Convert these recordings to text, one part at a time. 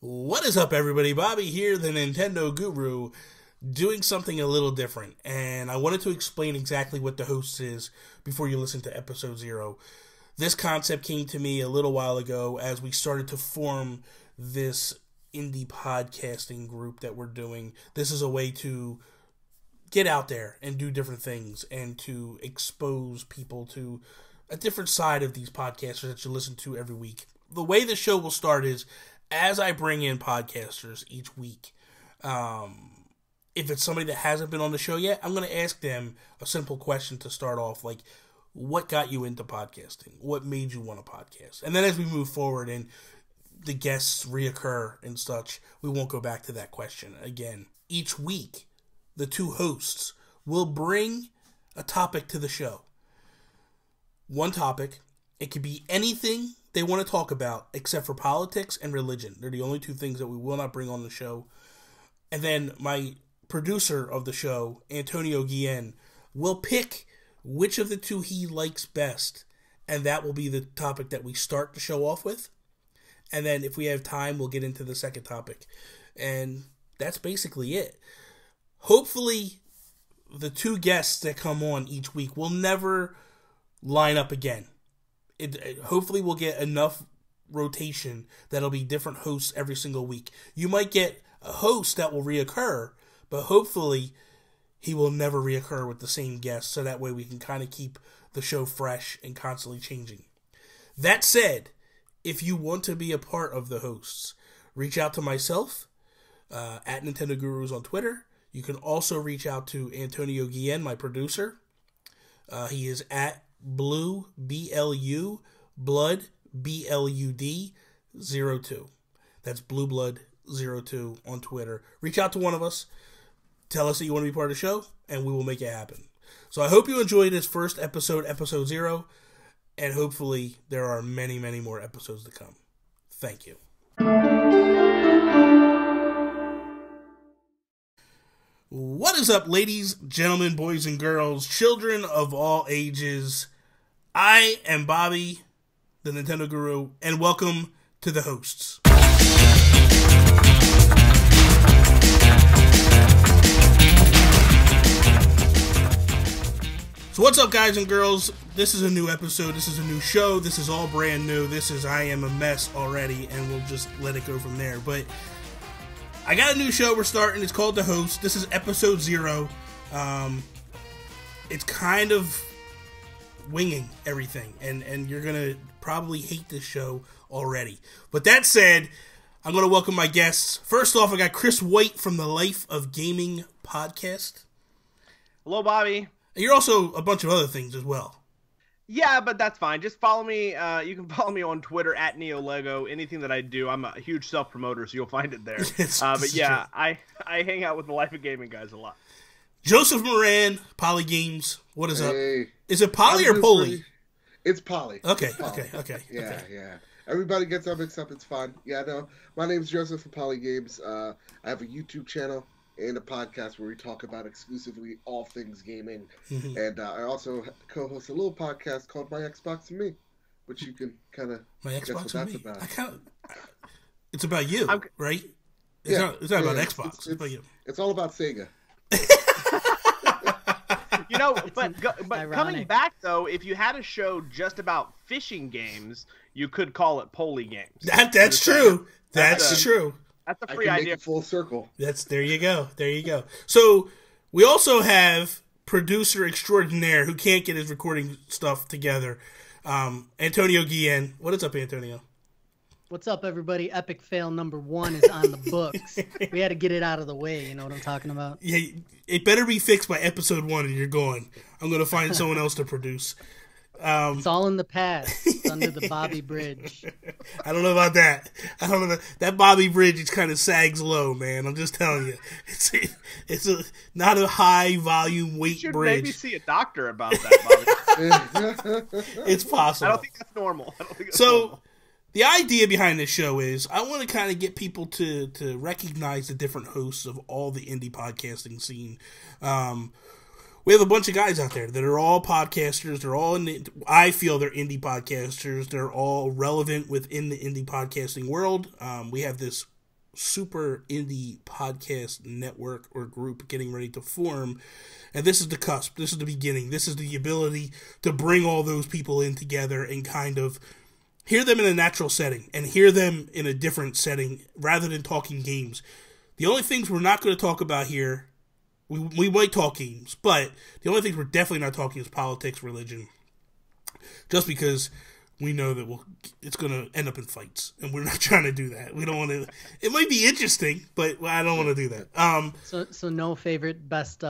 What is up, everybody? Bobby here, the Nintendo Guru, doing something a little different. And I wanted to explain exactly what the host is before you listen to episode 0. This concept came to me a little while ago as we started to form this indie podcasting group that we're doing. This is a way to get out there and do different things and to expose people to a different side of these podcasters that you listen to every week. The way the show will start is, as I bring in podcasters each week, if it's somebody that hasn't been on the show yet, I'm going to ask them a simple question to start off, like, what got you into podcasting? What made you want to podcast? And then as we move forward and the guests reoccur and such, we won't go back to that question again. Each week, the two hosts will bring a topic to the show. One topic. It could be anything they want to talk about except for politics and religion. They're the only two things that we will not bring on the show. And then my producer of the show, Antonio Guillen, will pick which of the two he likes best. And that will be the topic that we start the show off with. And then if we have time, we'll get into the second topic. And that's basically it. Hopefully, the two guests that come on each week will never line up again. Hopefully we'll get enough rotation that'll be different hosts every single week. You might get a host that will reoccur, but hopefully he will never reoccur with the same guest, so that way we can kind of keep the show fresh and constantly changing. That said, if you want to be a part of the hosts, reach out to myself at Nintendo Gurus on Twitter. You can also reach out to Antonio Guillen, my producer. He is at Blue, B-L-U, Blood, B-L-U-D, 02. That's Blue Blood 02 on Twitter. Reach out to one of us. Tell us that you want to be part of the show, and we will make it happen. So I hope you enjoyed this first episode, episode 0, and hopefully there are many, many more episodes to come. Thank you. What is up, ladies, gentlemen, boys and girls, children of all ages? I am Bobby, the Nintendo Guru, and welcome to the hosts. So what's up, guys and girls? This is a new episode. This is a new show. This is all brand new. This is I Am a Mess already, and we'll just let it go from there. But I got a new show we're starting. It's called The Host. This is episode 0. It's kind of winging everything, and you're going to probably hate this show already. But that said, I'm going to welcome my guests. First off, I got Chris White from the Life of Gaming podcast. Hello, Bobby. And you're also a bunch of other things as well. Yeah, but that's fine. Just follow me. You can follow me on Twitter at NeoLego. Anything that I do, I'm a huge self-promoter, so you'll find it there. But yeah, I hang out with the Life of Gaming guys a lot. Joseph Moran, Poli Games. What is up? Is it Poli or Poli? It's Poli. Okay, it's Poli. Okay. Yeah. Everybody gets all mixed up. It's fun. Yeah, no. My name's Joseph from Poli Games. I have a YouTube channel and a podcast where we talk about exclusively all things gaming. Mm-hmm. And I also co-host a little podcast called My Xbox and Me, which you can kind of guess what that's about. It's about you, right? It's not about Xbox. It's about you. It's all about Sega. You know, but coming back, though, if you had a show just about fishing games, you could call it Poli Games. That's true. That's true. That's a free idea. Make it full circle. There you go. So we also have producer extraordinaire who can't get his recording stuff together, Antonio Guillen. What is up, Antonio? What's up, everybody? Epic fail number 1 is on the books. We had to get it out of the way. You know what I'm talking about? Yeah, it better be fixed by episode 1, and you're gone. I'm going to find someone else to produce. It's all in the past. It's under the Bobby Bridge. I don't know about that. That Bobby Bridge is kind of sags low, man. I'm just telling you. It's not a high volume weight you should bridge. Maybe see a doctor about that, Bobby. It's possible. I don't think that's normal. Normal. The idea behind this show is I want to kind of get people to recognize the different hosts of all the indie podcasting scene. We have a bunch of guys out there that are all podcasters. They're all I feel they're indie podcasters. They're all relevant within the indie podcasting world. We have this super indie podcast network or group getting ready to form. And this is the cusp. This is the beginning. This is the ability to bring all those people in together and kind of hear them in a natural setting and hear them in a different setting rather than talking games. The only things we're not going to talk about here, we might talk games, but the only things we're definitely not talking is politics, religion, just because we know that it's going to end up in fights, and we're not trying to do that. We don't want to. It might be interesting, but I don't want to do that. So no favorite best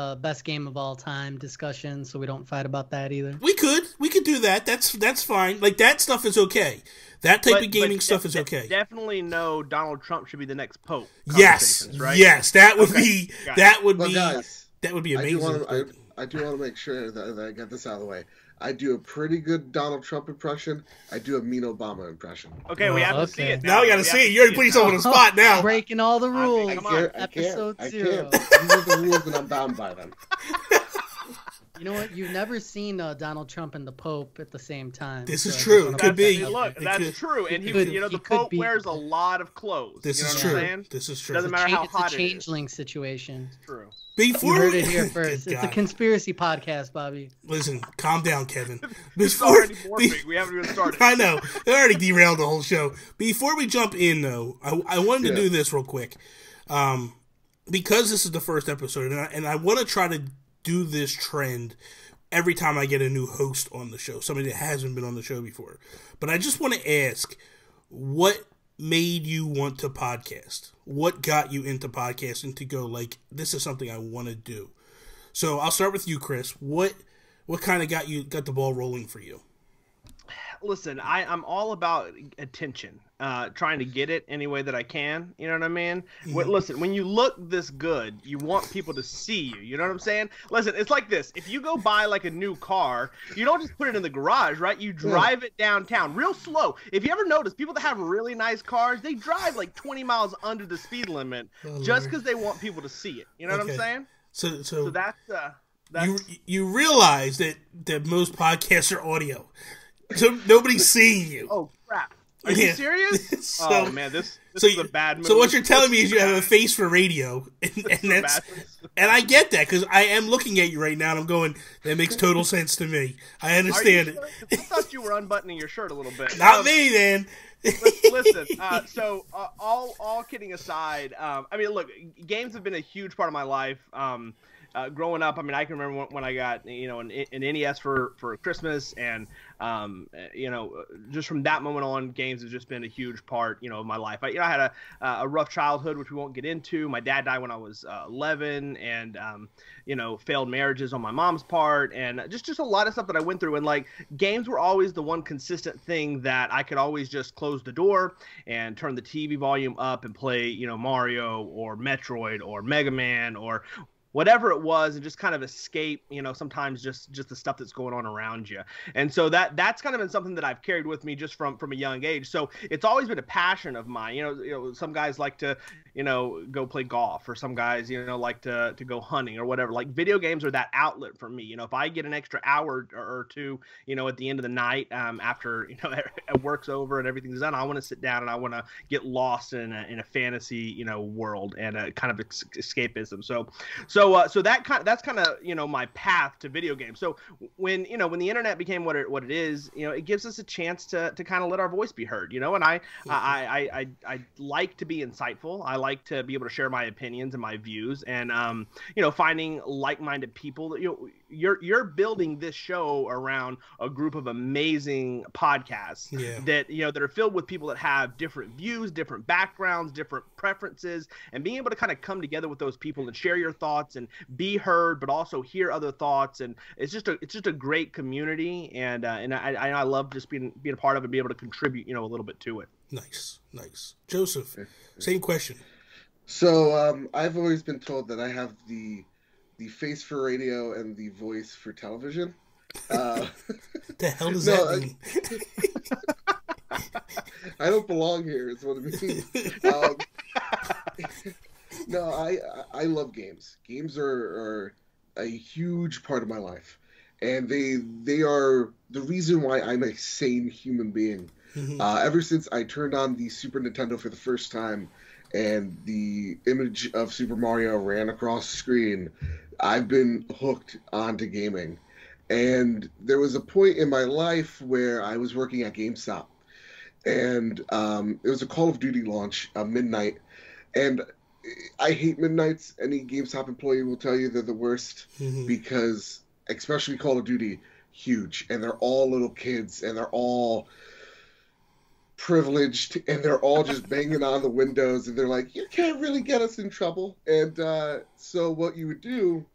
game of all time discussion, so we don't fight about that either. We could do that. That's fine. Like, that stuff is okay. That type of gaming stuff is okay. Definitely no Donald Trump should be the next pope. Yes, right? Yes, that would be guys, that would be amazing. I do want to make sure that I get this out of the way. I do a pretty good Donald Trump impression. I do a mean Obama impression. Okay, we have to see it. Now we got to see it. You're already putting yourself on the spot now. Breaking all the rules. Episode 0. These are the rules, and I'm bound by them. You know what? You've never seen Donald Trump and the Pope at the same time. This is true. It could be. Look, that's true. And the Pope wears a lot of clothes. This is true. This is true. Doesn't matter how hot it is. It's a changeling situation. It's true. You heard it here first. It's a conspiracy podcast, Bobby. Listen, calm down, Kevin. We haven't even started. I know. It already derailed the whole show. Before we jump in, though, I wanted to do this real quick. Because this is the first episode, and I want to try to do this trend every time I get a new host on the show, somebody that hasn't been on the show before. But I just want to ask, what made you want to podcast? What got you into podcasting to go, like, this is something I want to do? So I'll start with you, Chris. What kind of got the ball rolling for you? Listen, I'm all about attention, trying to get it any way that I can. You know what I mean? Mm-hmm. Listen, when you look this good, you want people to see you. You know what I'm saying? Listen, it's like this. If you go buy like a new car, you don't just put it in the garage, right? You drive it downtown real slow. If you ever notice, people that have really nice cars, they drive like 20 miles under the speed limit just because they want people to see it. You know what I'm saying? So that's you realize that most podcasts are audio. So nobody's seeing you. Oh crap! Are you serious? Oh man, this is a bad move. So what you're telling me is you have a face for radio, and I get that because I am looking at you right now and I'm going, that makes total sense to me. I understand it. I thought you were unbuttoning your shirt a little bit. Not me, man. Listen, all kidding aside, I mean, look, games have been a huge part of my life. Growing up, I mean, I can remember when I got, an NES for Christmas, and just from that moment on, games have just been a huge part, of my life. I had a rough childhood, which we won't get into. My dad died when I was 11, and failed marriages on my mom's part, and just a lot of stuff that I went through. And like, games were always the one consistent thing that I could always just close the door and turn the TV volume up and play, Mario or Metroid or Mega Man or whatever it was, and just kind of escape, sometimes just the stuff that's going on around you. And so that's kind of been something that I've carried with me just from a young age. So it's always been a passion of mine. Some guys like to, go play golf, or some guys, like to go hunting or whatever. Like, video games are that outlet for me. If I get an extra hour or two, at the end of the night, after, work's over and everything's done, I want to sit down and I want to get lost in a fantasy, world and a kind of escapism. So that's kind of my path to video games. So when the internet became what it is, it gives us a chance to kind of let our voice be heard, and I like to be insightful. I like to be able to share my opinions and my views, and finding like-minded people. That you're building this show around a group of amazing podcasts that are filled with people that have different views, different backgrounds, different preferences, and being able to kind of come together with those people and share your thoughts and be heard, but also hear other thoughts. And it's just a great community, and I love just being a part of it and be able to contribute a little bit to it. Nice. Joseph, same question. So I've always been told that I have the face for radio and the voice for television. The hell does that mean? I don't belong here, is what it means. No, I love games. Games are a huge part of my life, and they are the reason why I'm a sane human being. Mm-hmm. Ever since I turned on the Super Nintendo for the first time and the image of Super Mario ran across the screen, I've been hooked onto gaming. And there was a point in my life where I was working at GameStop, and it was a Call of Duty launch, midnight, and I hate midnights. Any GameStop employee will tell you they're the worst, because especially Call of Duty, huge, and they're all little kids, and they're all privileged, and they're all just banging on the windows, and they're like, you can't really get us in trouble. And so what you would do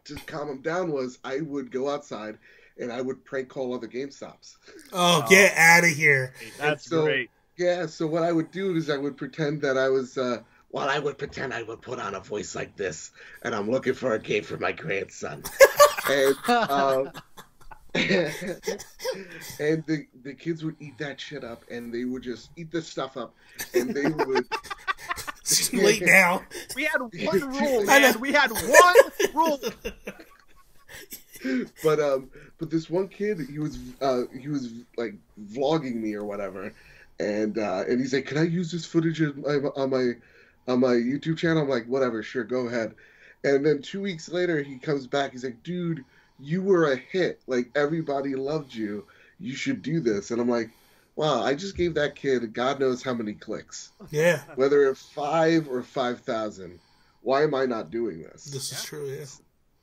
to calm them down was I would go outside and I would prank call other GameStops. Oh, get out of here. That's great. Yeah, so what I would do is I would pretend that I was, I would pretend I would put on a voice like this, and I'm looking for a game for my grandson. And and the kids would eat that shit up, and they would just eat the stuff up, and they would... It's too late now. We had one rule, man. We had one rule. But this one kid, he was like vlogging me or whatever, and he's like, "Can I use this footage on my YouTube channel?" I'm like, "Whatever, sure, go ahead." And then 2 weeks later, he comes back. He's like, "Dude, you were a hit. Like, everybody loved you. You should do this." And I'm like, wow, I just gave that kid God knows how many clicks. Yeah. Whether it's 5 or 5,000, why am I not doing this? This is true, yeah.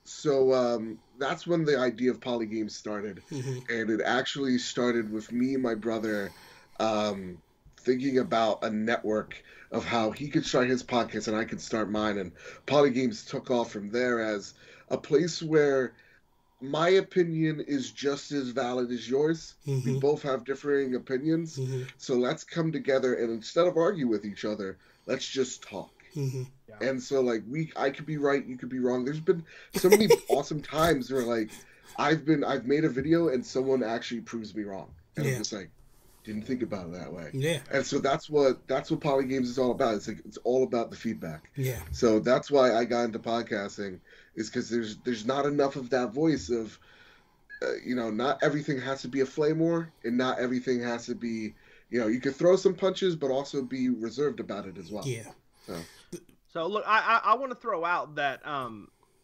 So that's when the idea of Poli Games started. And it actually started with me and my brother thinking about a network of how he could start his podcast and I could start mine. And Poli Games took off from there as a place where my opinion is just as valid as yours. We both have differing opinions. So let's come together, and instead of argue with each other, let's just talk. And so, like, I could be right, you could be wrong. There's been so many awesome times where, like, I've made a video and someone actually proves me wrong. And I'm just like, didn't think about it that way. Yeah. And so that's what Poli Games is all about. It's like, it's all about the feedback. Yeah. So that's why I got into podcasting, is because there's not enough of that voice of, not everything has to be a flame war, and not everything has to be, you could throw some punches, but also be reserved about it as well. Yeah. So look, I want to throw out that,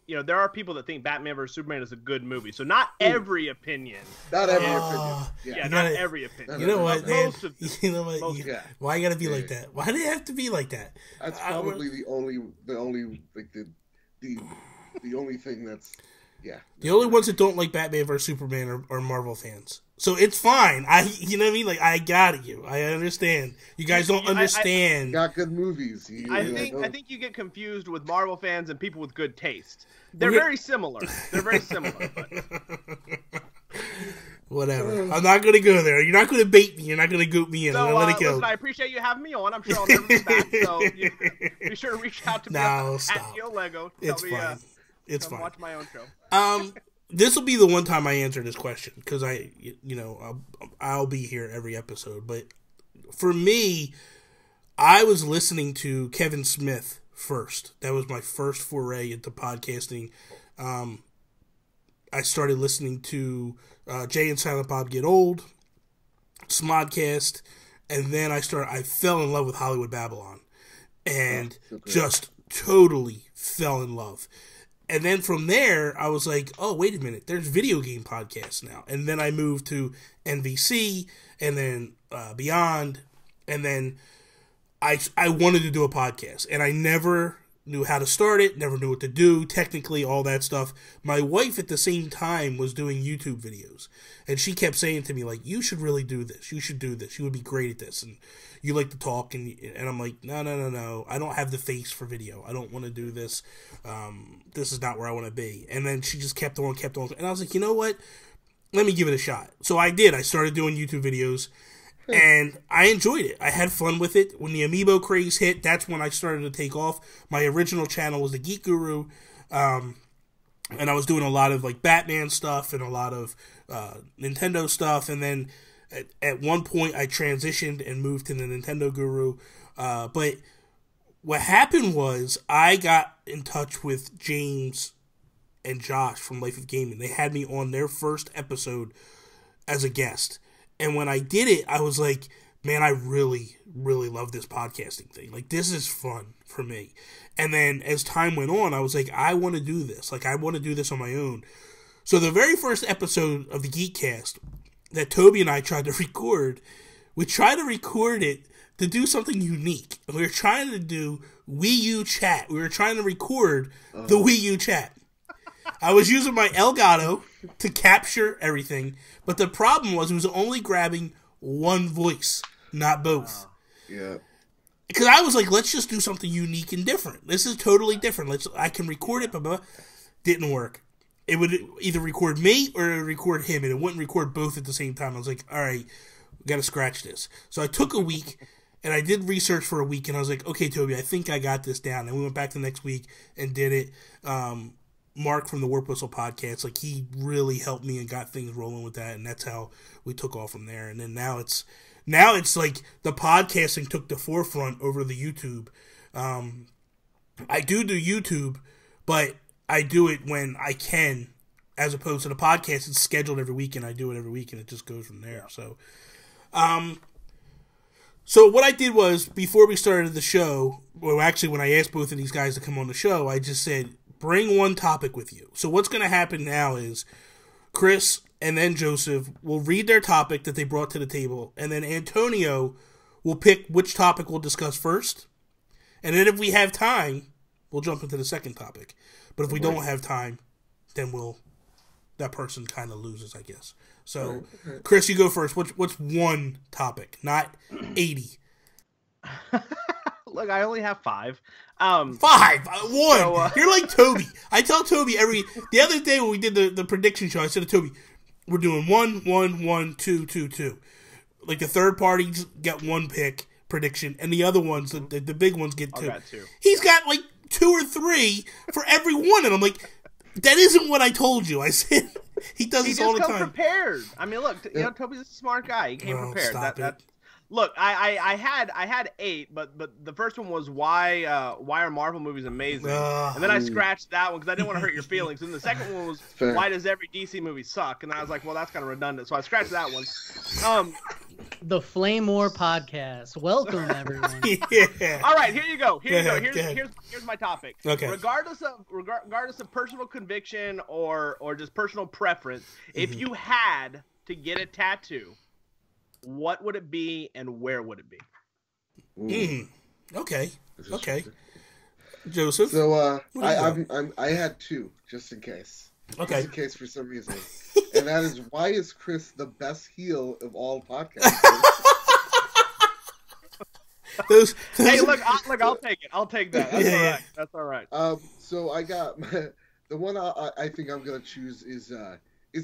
there are people that think Batman vs Superman is a good movie. So not every opinion. Not every opinion. Yeah, not every opinion. You know what, man? Why you gotta be like that? Why do you have to be like that? That's probably the only like the only thing that's The only ones that don't like Batman vs Superman are Marvel fans. So it's fine. You know what I mean? Like, I got you. I understand. You guys don't understand. You got good movies. I think you get confused with Marvel fans and people with good taste. They're very similar. But... Whatever. I'm not going to go there. You're not going to bait me. You're not going to goop me in. I'm going to let it go. Listen, I appreciate you having me on. I'm sure I'll never be back. So be sure to reach out to me at Yo Lego. It's fine. It's fine. Watch my own show. This will be the one time I answer this question, because I'll be here every episode. But for me, I was listening to Kevin Smith first. That was my first foray into podcasting. I started listening to Jay and Silent Bob Get Old, Smodcast, and then I fell in love with Hollywood Babylon, and just totally fell in love. And then from there, I was like, oh, wait a minute, there's video game podcasts now. And then I moved to NVC, and then Beyond, and then I wanted to do a podcast. And I never knew how to start it, never knew what to do, technically, all that stuff. My wife, at the same time, was doing YouTube videos. And she kept saying to me, like, you should really do this. You should do this. You would be great at this. And you like to talk. And I'm like, no. I don't have the face for video. I don't want to do this. This is not where I want to be. And then she just kept on. And I was like, you know what? Let me give it a shot. So I did. I started doing YouTube videos. And I enjoyed it. I had fun with it. When the Amiibo craze hit, that's when I started to take off. My original channel was the Geek Guru. And I was doing a lot of like Batman stuff and a lot of Nintendo stuff. And then at one point I transitioned and moved to the Nintendo Guru. But what happened was I got in touch with James and Josh from Life of Gaming. They had me on their first episode as a guest. And when I did it, I was like, man, I really, really love this podcasting thing. Like, this is fun for me. And then as time went on, I was like, I want to do this. Like, I want to do this on my own. So the very first episode of the Geekcast that Toby and I tried to record, we tried to record it to do something unique. We were trying to do Wii U chat. We were trying to record the Wii U chat. I was using my Elgato to capture everything, but the problem was it was only grabbing one voice, not both. Yeah. Because I was like, let's just do something unique and different. This is totally different. I can record it, but didn't work. It would either record me or it would record him, and it wouldn't record both at the same time. I was like, all right, we got to scratch this. So I took a week, and I did research for a week, and I was like, okay, Toby, I think I got this down. And we went back the next week and did it. Mark from the Warp Whistle podcast, like, he really helped me and got things rolling with that, and that's how we took off from there. And then now it's like the podcasting took the forefront over the YouTube. I do YouTube, but I do it when I can, as opposed to the podcast. It's scheduled every week, and I do it every week, and it just goes from there. So what I did was, before we started the show, well, actually, when I asked both of these guys to come on the show, I just said, bring one topic with you. So what's going to happen now is Chris and then Joseph will read their topic that they brought to the table, and then Antonio will pick which topic we'll discuss first. And then if we have time, we'll jump into the second topic. But if we don't have time, then that person kind of loses, I guess. So, Chris, you go first. What's one topic, not 80? Look, I only have 5. 5? One. So, you're like Toby. I tell Toby the other day when we did the prediction show, I said to Toby, we're doing 1, 1, 1, 2, 2, 2. Like, the third parties get one pick prediction, and the other ones, the big ones, get 2. He's got like 2 or 3 for every one, and I'm like, that isn't what I told you. I said he does this all the time. He just comes prepared. I mean, look, Toby's a smart guy. He came prepared. Look, I had 8, but the first one was why are Marvel movies amazing, and then I scratched that one because I didn't want to hurt your feelings. And the second one was why does every DC movie suck? And I was like, well, that's kind of redundant, so I scratched that one. The Flame War podcast. Welcome, everyone. Yeah. All right, here you go. Here's my topic. Okay. Regardless of personal conviction or just personal preference, if you had to get a tattoo, what would it be and where would it be? Okay. Joseph. So I had 2 just in case. Okay. Just in case for some reason. And that is, why is Chris the best heel of all podcasts? Hey, look, I'll take it. I'll take that. That's all right. That's all right. So I got the one I think I'm gonna choose is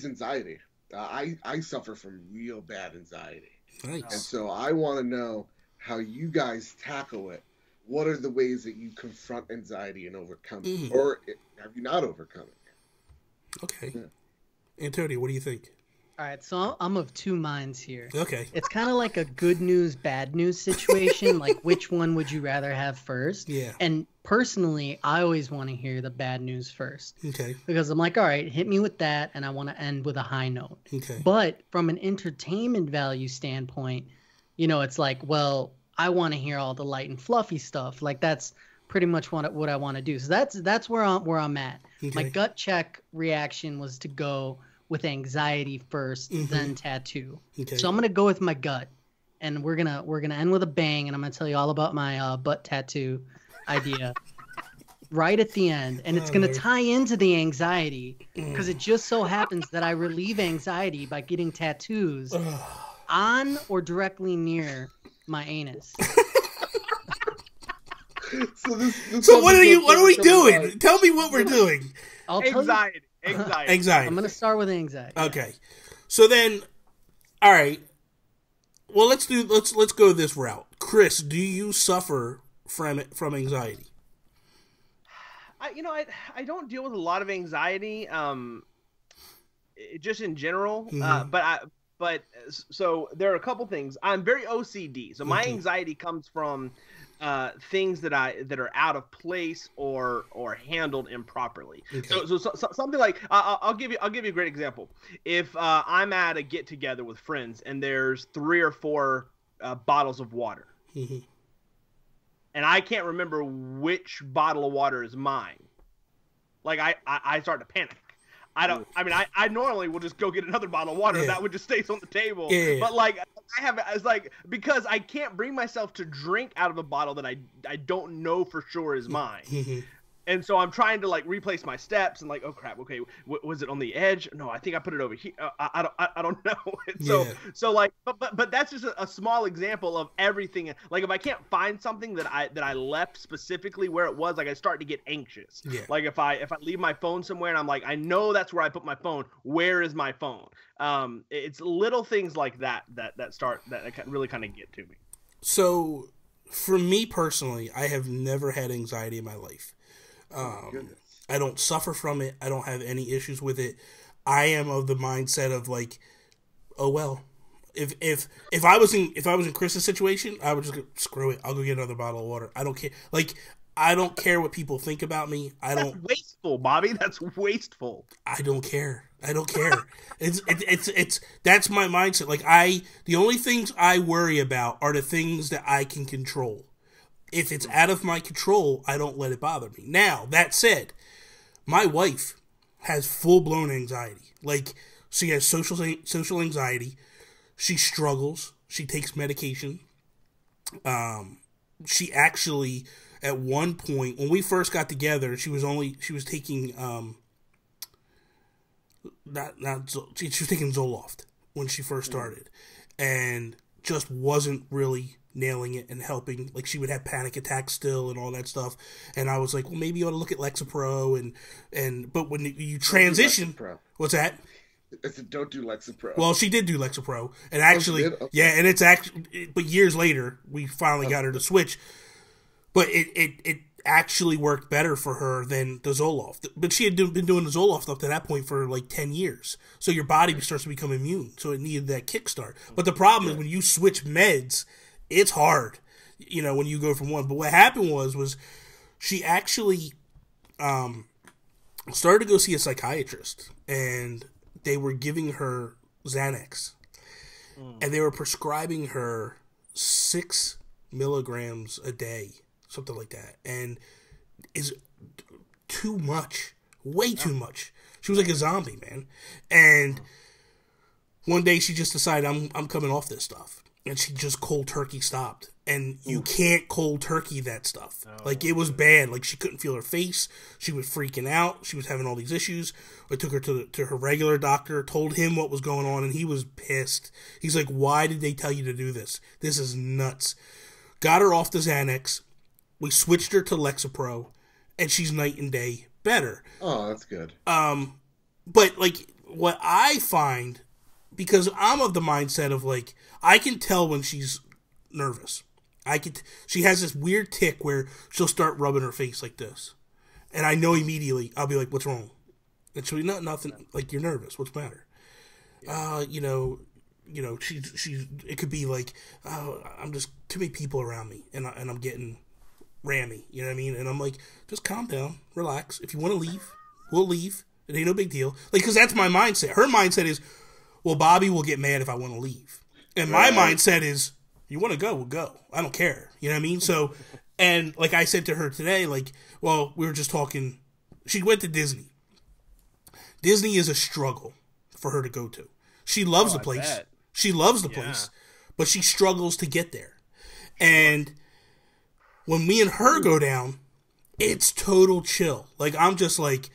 anxiety. I suffer from real bad anxiety. Nice. And so I want to know how you guys tackle it. What are the ways that you confront anxiety and overcome it? Or have you not overcome it? Okay. Yeah. Antonio, what do you think? All right, so I'm of 2 minds here. Okay. It's kind of like a good news, bad news situation. Like, which one would you rather have first? Yeah. And personally, I always want to hear the bad news first. Okay. Because I'm like, all right, hit me with that, and I want to end with a high note. Okay. But from an entertainment value standpoint, it's like, well, I want to hear all the light and fluffy stuff. Like, that's pretty much what I want to do. So that's where I'm at. Okay. My gut check reaction was to go with anxiety first, then tattoo. Okay. So I'm gonna go with my gut, and we're gonna end with a bang, and I'm gonna tell you all about my butt tattoo idea right at the end, and it's gonna tie into the anxiety because it just so happens that I relieve anxiety by getting tattoos on or directly near my anus. So what are we doing? Tell me what we're doing. Anxiety. I'm gonna start with anxiety. Okay. So then, all right. Well, let's go this route. Chris, do you suffer from anxiety? I don't deal with a lot of anxiety. Just in general. But so there are a couple things. I'm very OCD, so my anxiety comes from things that are out of place or handled improperly. Okay. So something like I'll give you a great example. If I'm at a get together with friends and there's 3 or 4 bottles of water. Mm-hmm. And I can't remember which bottle of water is mine. Like I start to panic. I normally will just go get another bottle of water. Yeah. That would just stays on the table. Yeah. But like it's like, because I can't bring myself to drink out of a bottle that I don't know for sure is mine. Mm-hmm. And so I'm trying to like replace my steps and like, oh crap, okay, was it on the edge? No, I think I put it over here. I don't know. So like, but that's just a small example of everything. Like if I can't find something that I left specifically where it was, like I start to get anxious. Yeah. Like if I leave my phone somewhere and I'm like, I know that's where I put my phone. Where is my phone? It's little things like that really kind of get to me. So for me personally, I have never had anxiety in my life. I don't suffer from it. I don't have any issues with it. I am of the mindset of like, oh well, if I was in Chris's situation, I would just go, screw it. I'll go get another bottle of water. I don't care. Like I don't care what people think about me. That's wasteful, Bobby. That's wasteful. I don't care. It's that's my mindset. Like the only things I worry about are the things that I can control. If it's out of my control, I don't let it bother me. Now, that said, my wife has full-blown anxiety. Like, she has social anxiety. She struggles. She takes medication. She actually, at one point, when we first got together, she was taking, she was taking Zoloft when she first started. And just wasn't really nailing it and helping. Like she would have panic attacks still and all that stuff. And I was like, well, maybe you ought to look at Lexapro but when you transition, what's that? I said, don't do Lexapro. Well, she did do Lexapro, and actually, yeah, and it's actually, but years later, we finally got her to switch. But it actually worked better for her than the Zoloft. But she had been doing the Zoloft up to that point for like 10 years. So your body starts to become immune. So it needed that kickstart. But the problem is when you switch meds, it's hard, when you go from one. But what happened was she actually started to go see a psychiatrist, and they were giving her Xanax. And they were prescribing her 6 milligrams a day, something like that. And is too much, way too much. She was like a zombie, man. And one day she just decided, I'm coming off this stuff. And she just cold turkey stopped. And you can't cold turkey that stuff. Like, it was bad. Like, she couldn't feel her face. She was freaking out. She was having all these issues. I took her to her regular doctor, told him what was going on, and he was pissed. He's like, why did they tell you to do this? This is nuts. Got her off the Xanax. We switched her to Lexapro, and she's night and day better. Oh, that's good. But, like, what I find, because I'm of the mindset of, like, I can tell when she's nervous. She has this weird tick where she'll start rubbing her face like this. And I know immediately, I'll be like, what's wrong? And she'll be, nothing, like, you're nervous. What's the matter? She's it could be like, I'm just too many people around me and I'm getting rammy. You know what I mean? And I'm like, just calm down, relax. If you want to leave, we'll leave. It ain't no big deal. Like, because that's my mindset. Her mindset is, well, Bobby will get mad if I want to leave. And my mindset is, you want to go, we'll go. I don't care. You know what I mean? So, and like I said to her today, like, well, we were just talking. She went to Disney. Disney is a struggle for her to go to. She loves the place. Bet. She loves the place, but she struggles to get there. And when me and her go down, it's total chill. Like, I'm just like,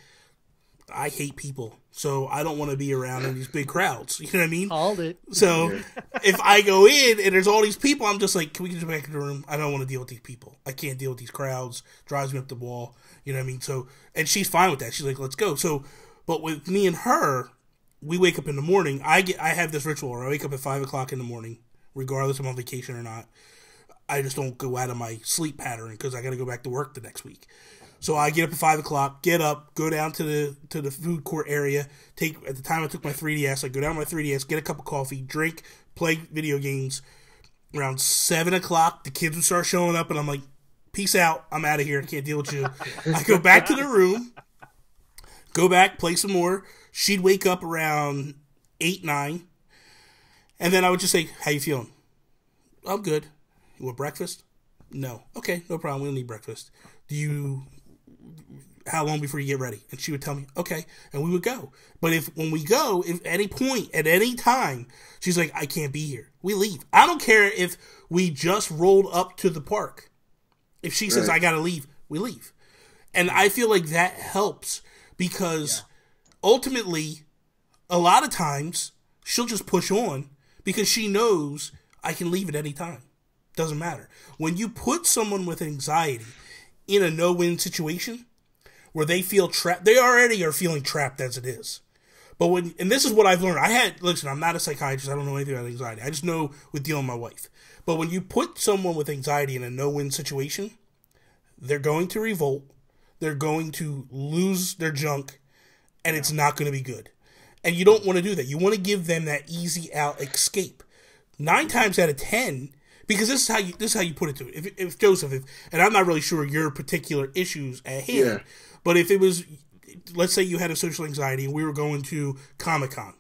I hate people, so I don't want to be around in these big crowds. You know what I mean? Called it. So if I go in and there's all these people, I'm just like, can we get back in the room? I don't want to deal with these people. I can't deal with these crowds. Drives me up the wall. You know what I mean? So, and she's fine with that. She's like, let's go. So, but with me and her, we wake up in the morning. I have this ritual where I wake up at 5 o'clock in the morning, regardless if I'm on vacation or not. I just don't go out of my sleep pattern because I got to go back to work the next week. So I get up at 5 o'clock, get up, go down to the food court area. At the time I took my 3DS, I go down to my 3DS, get a cup of coffee, drink, play video games. Around 7 o'clock, the kids would start showing up, and I'm like, peace out, I'm out of here, I can't deal with you. I go back to the room, go back, play some more. She'd wake up around 8, 9, and then I would just say, how you feeling? I'm good. You want breakfast? No. Okay, no problem. We don't need breakfast. How long before you get ready? And she would tell me, okay, and we would go. But when we go, if at any point, at any time, she's like, I can't be here, we leave. I don't care if we just rolled up to the park. If she says, I gotta leave, we leave. And I feel like that helps because ultimately, a lot of times, she'll just push on because she knows I can leave at any time. Doesn't matter. When you put someone with anxiety in a no-win situation, where they feel trapped. They already are feeling trapped as it is. But and this is what I've learned. Listen, I'm not a psychiatrist. I don't know anything about anxiety. I just know with dealing with my wife. But when you put someone with anxiety in a no-win situation, they're going to revolt. They're going to lose their junk, and it's not going to be good. And you don't want to do that. You want to give them that easy out escape. 9 times out of 10, because this is how you put it to it. If Joseph, and I'm not really sure your particular issues at hand, but if it was, let's say you had a social anxiety and we were going to Comic-Con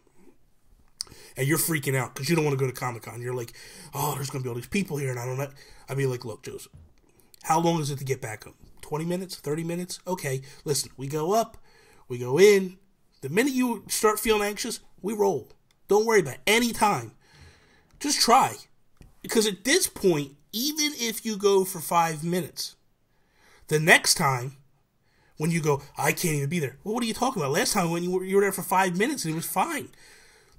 and you're freaking out because you don't want to go to Comic-Con. You're like, oh, there's going to be all these people here and I don't know. I'd be like, look, Joseph, how long is it to get back home? 20 minutes? 30 minutes? Okay, listen, we go up, we go in. The minute you start feeling anxious, we roll. Don't worry about it. Any time. Just try. Because at this point, even if you go for 5 minutes, the next time, when you go, I can't even be there. Well, what are you talking about? Last time when you were there for 5 minutes and it was fine.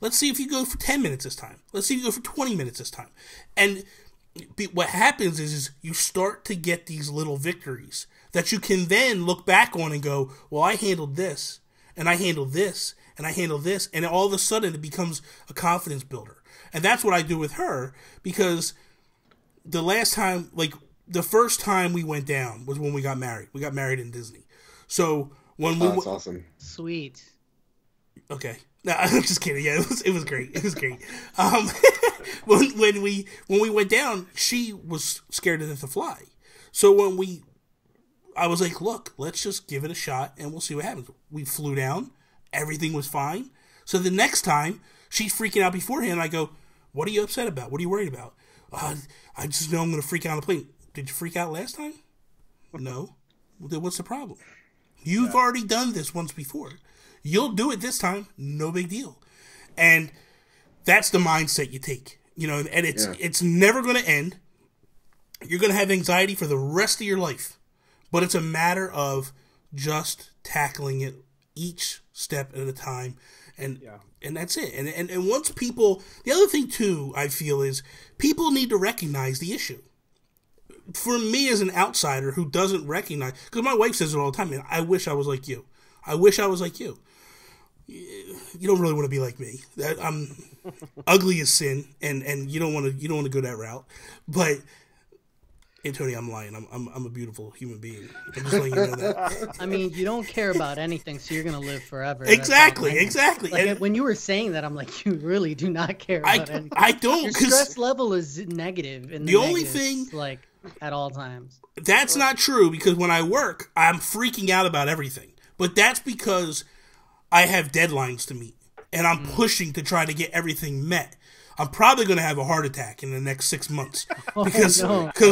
Let's see if you go for 10 minutes this time. Let's see if you go for 20 minutes this time. And what happens is you start to get these little victories that you can then look back on and go, well, I handled this, and I handled this, and I handled this. And all of a sudden it becomes a confidence builder. And that's what I do with her, because the first time we went down was when we got married. We got married in Disney. So when that's awesome. Sweet. Okay. No, I'm just kidding. Yeah, it was great. It was great. When we went down, she was scared to death to fly. So I was like, look, let's just give it a shot and we'll see what happens. We flew down. Everything was fine. So the next time, she's freaking out beforehand. I go, what are you upset about? What are you worried about? I just know I'm going to freak out on the plane. Did you freak out last time? No. Well, then what's the problem? You've already done this once before. You'll do it this time. No big deal. And that's the mindset you take. And it's never going to end. You're going to have anxiety for the rest of your life. But it's a matter of just tackling it each step at a time. And that's it. And once people... The other thing, too, I feel is people need to recognize the issue. For me as an outsider who doesn't recognize... Because my wife says it all the time, man, I wish I was like you. I wish I was like you. You don't really want to be like me. I'm ugly as sin, and you don't want to go that route. But... And Tony, I'm lying. I'm a beautiful human being. I'm just letting you know that. I mean, you don't care about anything, so you're gonna live forever. Exactly. Like, when you were saying that, I'm like, you really do not care about anything. I don't. Your stress level is negative. The only thing, like, at all times. That's not true, because when I work, I'm freaking out about everything. But that's because I have deadlines to meet, and I'm pushing to try to get everything met. I'm probably going to have a heart attack in the next 6 months because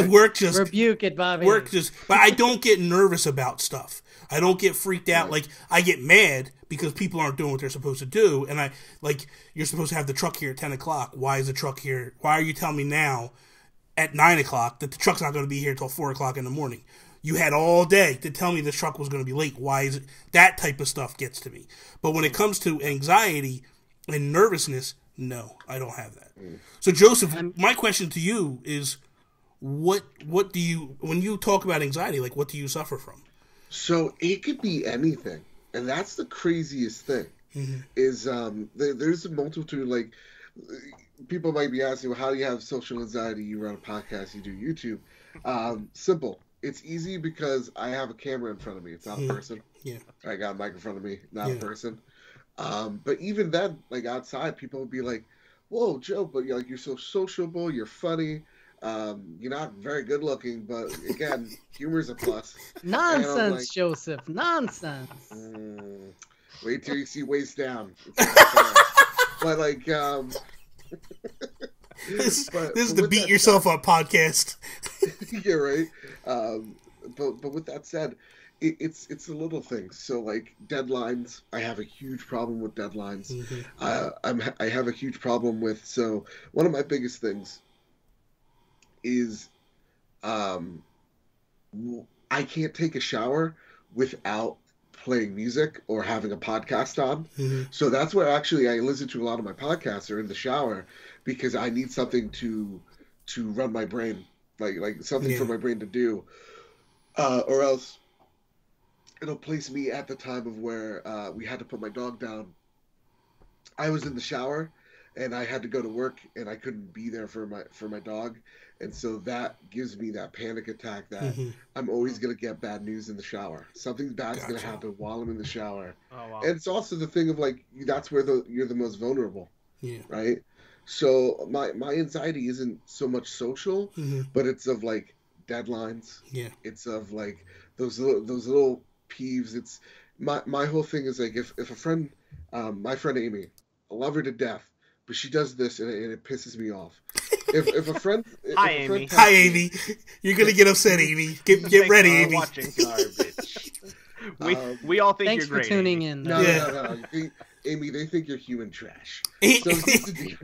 work just rebuke it, Bobby. But I don't get nervous about stuff. I don't get freaked out. Like, I get mad because people aren't doing what they're supposed to do, and you're supposed to have the truck here at 10 o'clock. Why is the truck here? Why are you telling me now at 9 o'clock that the truck's not going to be here until 4 o'clock in the morning? You had all day to tell me this truck was going to be late. Why is it? That type of stuff gets to me. But when it comes to anxiety and nervousness, no, I don't have that. So, Joseph, my question to you is, what do you, when you talk about anxiety, like, what do you suffer from? So it could be anything, and that's the craziest thing. Is there's a multitude, like, people might be asking, well, how do you have social anxiety? You run a podcast, you do YouTube. Simple. It's easy because I have a camera in front of me. It's not a person. Yeah. I got a mic in front of me, not a person. But even then, like, outside, people would be like, whoa, Joe, but you're so sociable, you're funny, you're not very good looking, but again, humor's a plus. Nonsense, like, Joseph, nonsense. Wait till you see waist down. But like, This is the beat yourself up podcast. Yeah, right. But with that said, it's the little things. So like deadlines, I have a huge problem with deadlines. I have a huge problem with. So one of my biggest things is, I can't take a shower without playing music or having a podcast on. So that's where actually I listen to a lot of my podcasts are in the shower, because I need something to run my brain, like something for my brain to do, or else it'll place me at the time of where we had to put my dog down. I was in the shower and I had to go to work and I couldn't be there for my dog. And so that gives me that panic attack that I'm always going to get bad news in the shower. Something bad's going to happen while I'm in the shower. Oh, wow. And it's also the thing of like, that's where you're the most vulnerable. Yeah. Right. So my anxiety isn't so much social, but it's of like deadlines. Yeah. It's of like those little peeves. It's my whole thing is like, if a friend, my friend Amy, I love her to death, but she does this and it pisses me off. If a friend, Hi Amy. Hi Amy. You're gonna get upset, Amy. Get ready, Amy. Watching garbage. We all think thanks you're great. Thanks for tuning in. No. Amy, they think you're human trash. So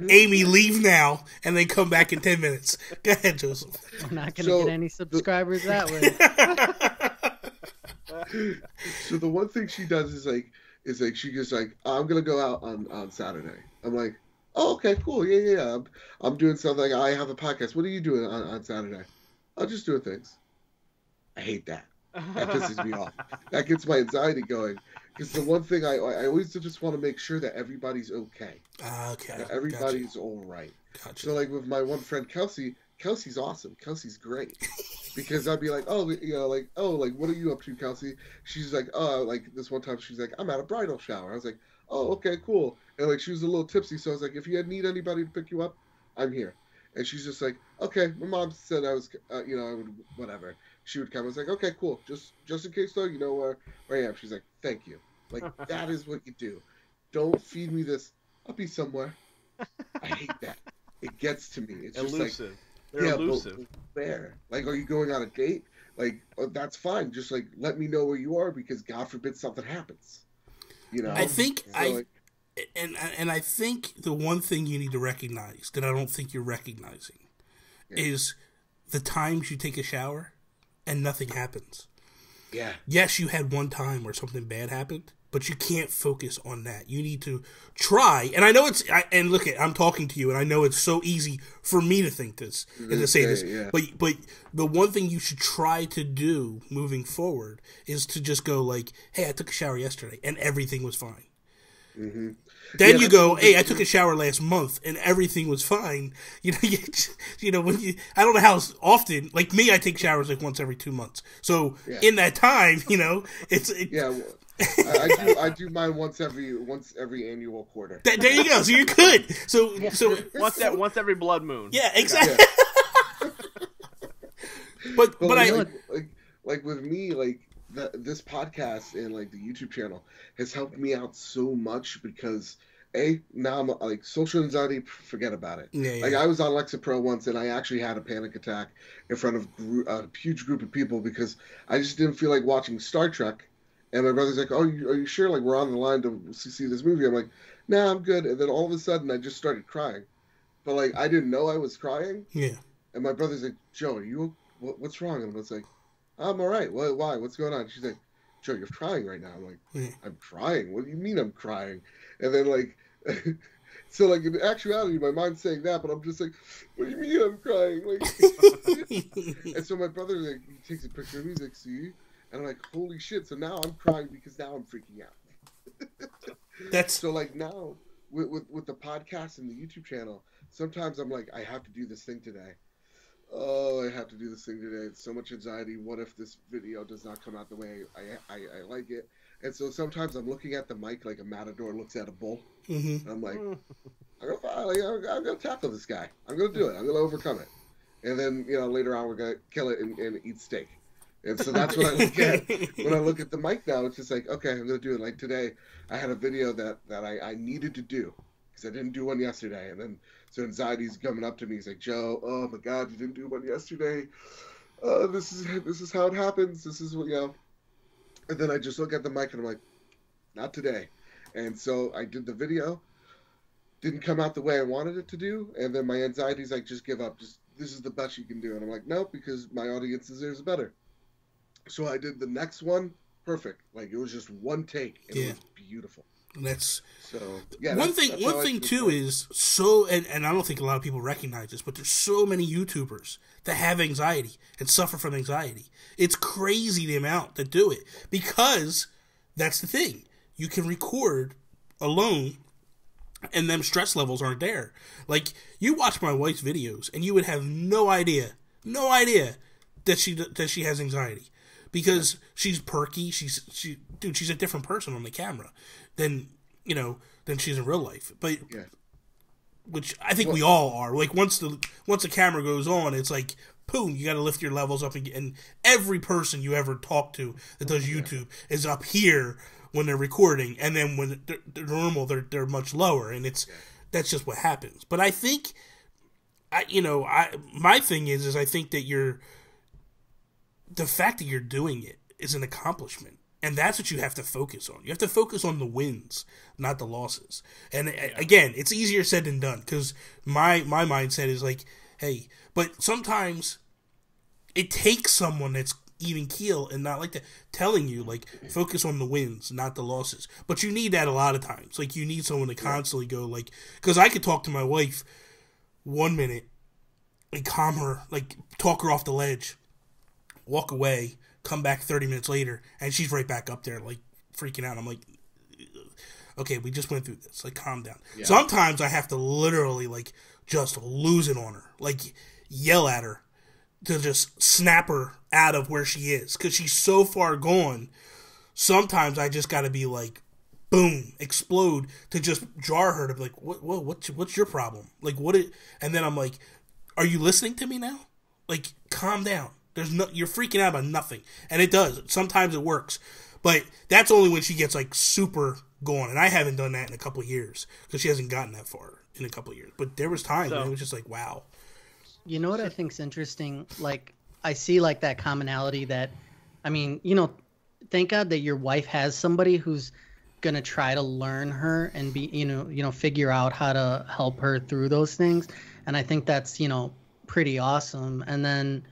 Amy, leave now and then come back in 10 minutes. Go ahead, Joseph. I'm not gonna get any subscribers that way. So the one thing she does is like she goes like, I'm gonna go out on Saturday. I'm like, oh, okay, cool, yeah. I'm doing something. I have a podcast. What are you doing on Saturday? I'm just doing things. I hate that. That pisses me off. That gets my anxiety going. Because the one thing I always just want to make sure that everybody's okay. Okay. That everybody's all right. Gotcha. So like with my one friend Kelsey's awesome. Kelsey's great. Because I'd be like, oh, what are you up to, Kelsey? She's like, oh, like this one time she's like, I'm at a bridal shower. I was like, oh, okay, cool. And like she was a little tipsy, so I was like, if you need anybody to pick you up, I'm here. And she's just like, okay, my mom said I was, I would, whatever. She would come. I was like, okay, cool. Just in case though, you know where I am. She's like, thank you. Like that is what you do. Don't feed me this. I'll be somewhere. I hate that. It gets to me. It's elusive. Just like, they're elusive. But where? Like, are you going on a date? Like, that's fine. Just like let me know where you are, because God forbid something happens. You know. I think I think the one thing you need to recognize that I don't think you're recognizing is the times you take a shower and nothing happens. Yeah. Yes, you had one time where something bad happened, but you can't focus on that. You need to try. And I know and look, I'm talking to you, and I know it's so easy for me to think this and to say this. Yeah. But the one thing you should try to do moving forward is to just go like, hey, I took a shower yesterday and everything was fine. Mm-hmm. Then you go, hey, I took a shower last month and everything was fine. When I don't know how often. Like me, I take showers like once every 2 months. So in that time, I do mine once every annual quarter. There you go. So you're good. So once every blood moon. Yeah, exactly. Yeah. but I like with me, like this podcast and like the YouTube channel has helped me out so much, because now I'm like social anxiety, forget about it. Yeah. Like I was on Lexapro once and I actually had a panic attack in front of a huge group of people because I just didn't feel like watching Star Trek. And my brother's like, oh, are you sure? Like, we're on the line to see this movie. I'm like, nah, I'm good. And then all of a sudden, I just started crying. But, like, I didn't know I was crying. Yeah. And my brother's like, Joe, are you, what's wrong? And I was like, I'm all right. Why? What's going on? She's like, Joe, you're crying right now. I'm like, I'm crying? What do you mean I'm crying? And then, like, so, like, in actuality, my mind's saying that, but I'm just like, what do you mean I'm crying? Like, and so my brother, like, he takes a picture of me. He's like, see? And I'm like, holy shit. So now I'm crying because now I'm freaking out. So like now with the podcast and the YouTube channel, sometimes I'm like, I have to do this thing today. Oh, I have to do this thing today. It's so much anxiety. What if this video does not come out the way I like it? And so sometimes I'm looking at the mic like a matador looks at a bull. Mm-hmm. And I'm like, I'm going to tackle this guy. I'm going to do it. I'm going to overcome it. And then, later on we're going to kill it and eat steak. And so that's what I look at when I look at the mic now. It's just like, okay, I'm going to do it. Like today, I had a video that I needed to do because I didn't do one yesterday. And then so anxiety's coming up to me. He's like, Joe, oh my God, you didn't do one yesterday. This is how it happens. This is what, you know. And then I just look at the mic and I'm like, not today. And so I did the video. Didn't come out the way I wanted it to do. And then my anxiety's like, just give up. Just this is the best you can do. And I'm like, no, because my audience deserves better. So I did the next one. Perfect. Like, it was just one take. And it was beautiful. And that's so. Yeah. One thing too is and I don't think a lot of people recognize this, but there's so many YouTubers that have anxiety and suffer from anxiety. It's crazy the amount that do it, because that's the thing. You can record alone, and them stress levels aren't there. Like, you watch my wife's videos, and you would have no idea that she has anxiety, because she's perky. She's a different person on the camera than she's in real life. But which I think we all are. Like, once the camera goes on, it's like, boom, you got to lift your levels up, and every person you ever talk to that does YouTube is up here when they're recording, and then when they're normal, they're much lower, and that's just what happens. But I think, my thing is I think that the fact that you're doing it is an accomplishment, and that's what you have to focus on. You have to focus on the wins, not the losses. And again, it's easier said than done, because my mindset is like, hey, but sometimes it takes someone that's even keel and not like that telling you, like, focus on the wins, not the losses. But you need that a lot of times. Like, you need someone to constantly go, like, because I could talk to my wife 1 minute and calm her, like, talk her off the ledge, walk away, come back 30 minutes later, and she's right back up there, like, freaking out. I'm like, okay, we just went through this. Like, calm down. Yeah. Sometimes I have to literally, like, just lose it on her. Like, yell at her to just snap her out of where she is, because she's so far gone. Sometimes I just got to be like, boom, explode, to just jar her, to be like, what's your problem? Like, and then I'm like, are you listening to me now? Like, calm down. You're freaking out about nothing. And it does. Sometimes it works. But that's only when she gets, like, super gone. And I haven't done that in a couple of years, because she hasn't gotten that far in a couple of years. But there was times when it was just like, wow. You know what I think's interesting? Like, I see, like, that commonality that, I mean, thank God that your wife has somebody who's going to try to learn her and be, figure out how to help her through those things. And I think that's, pretty awesome. And then,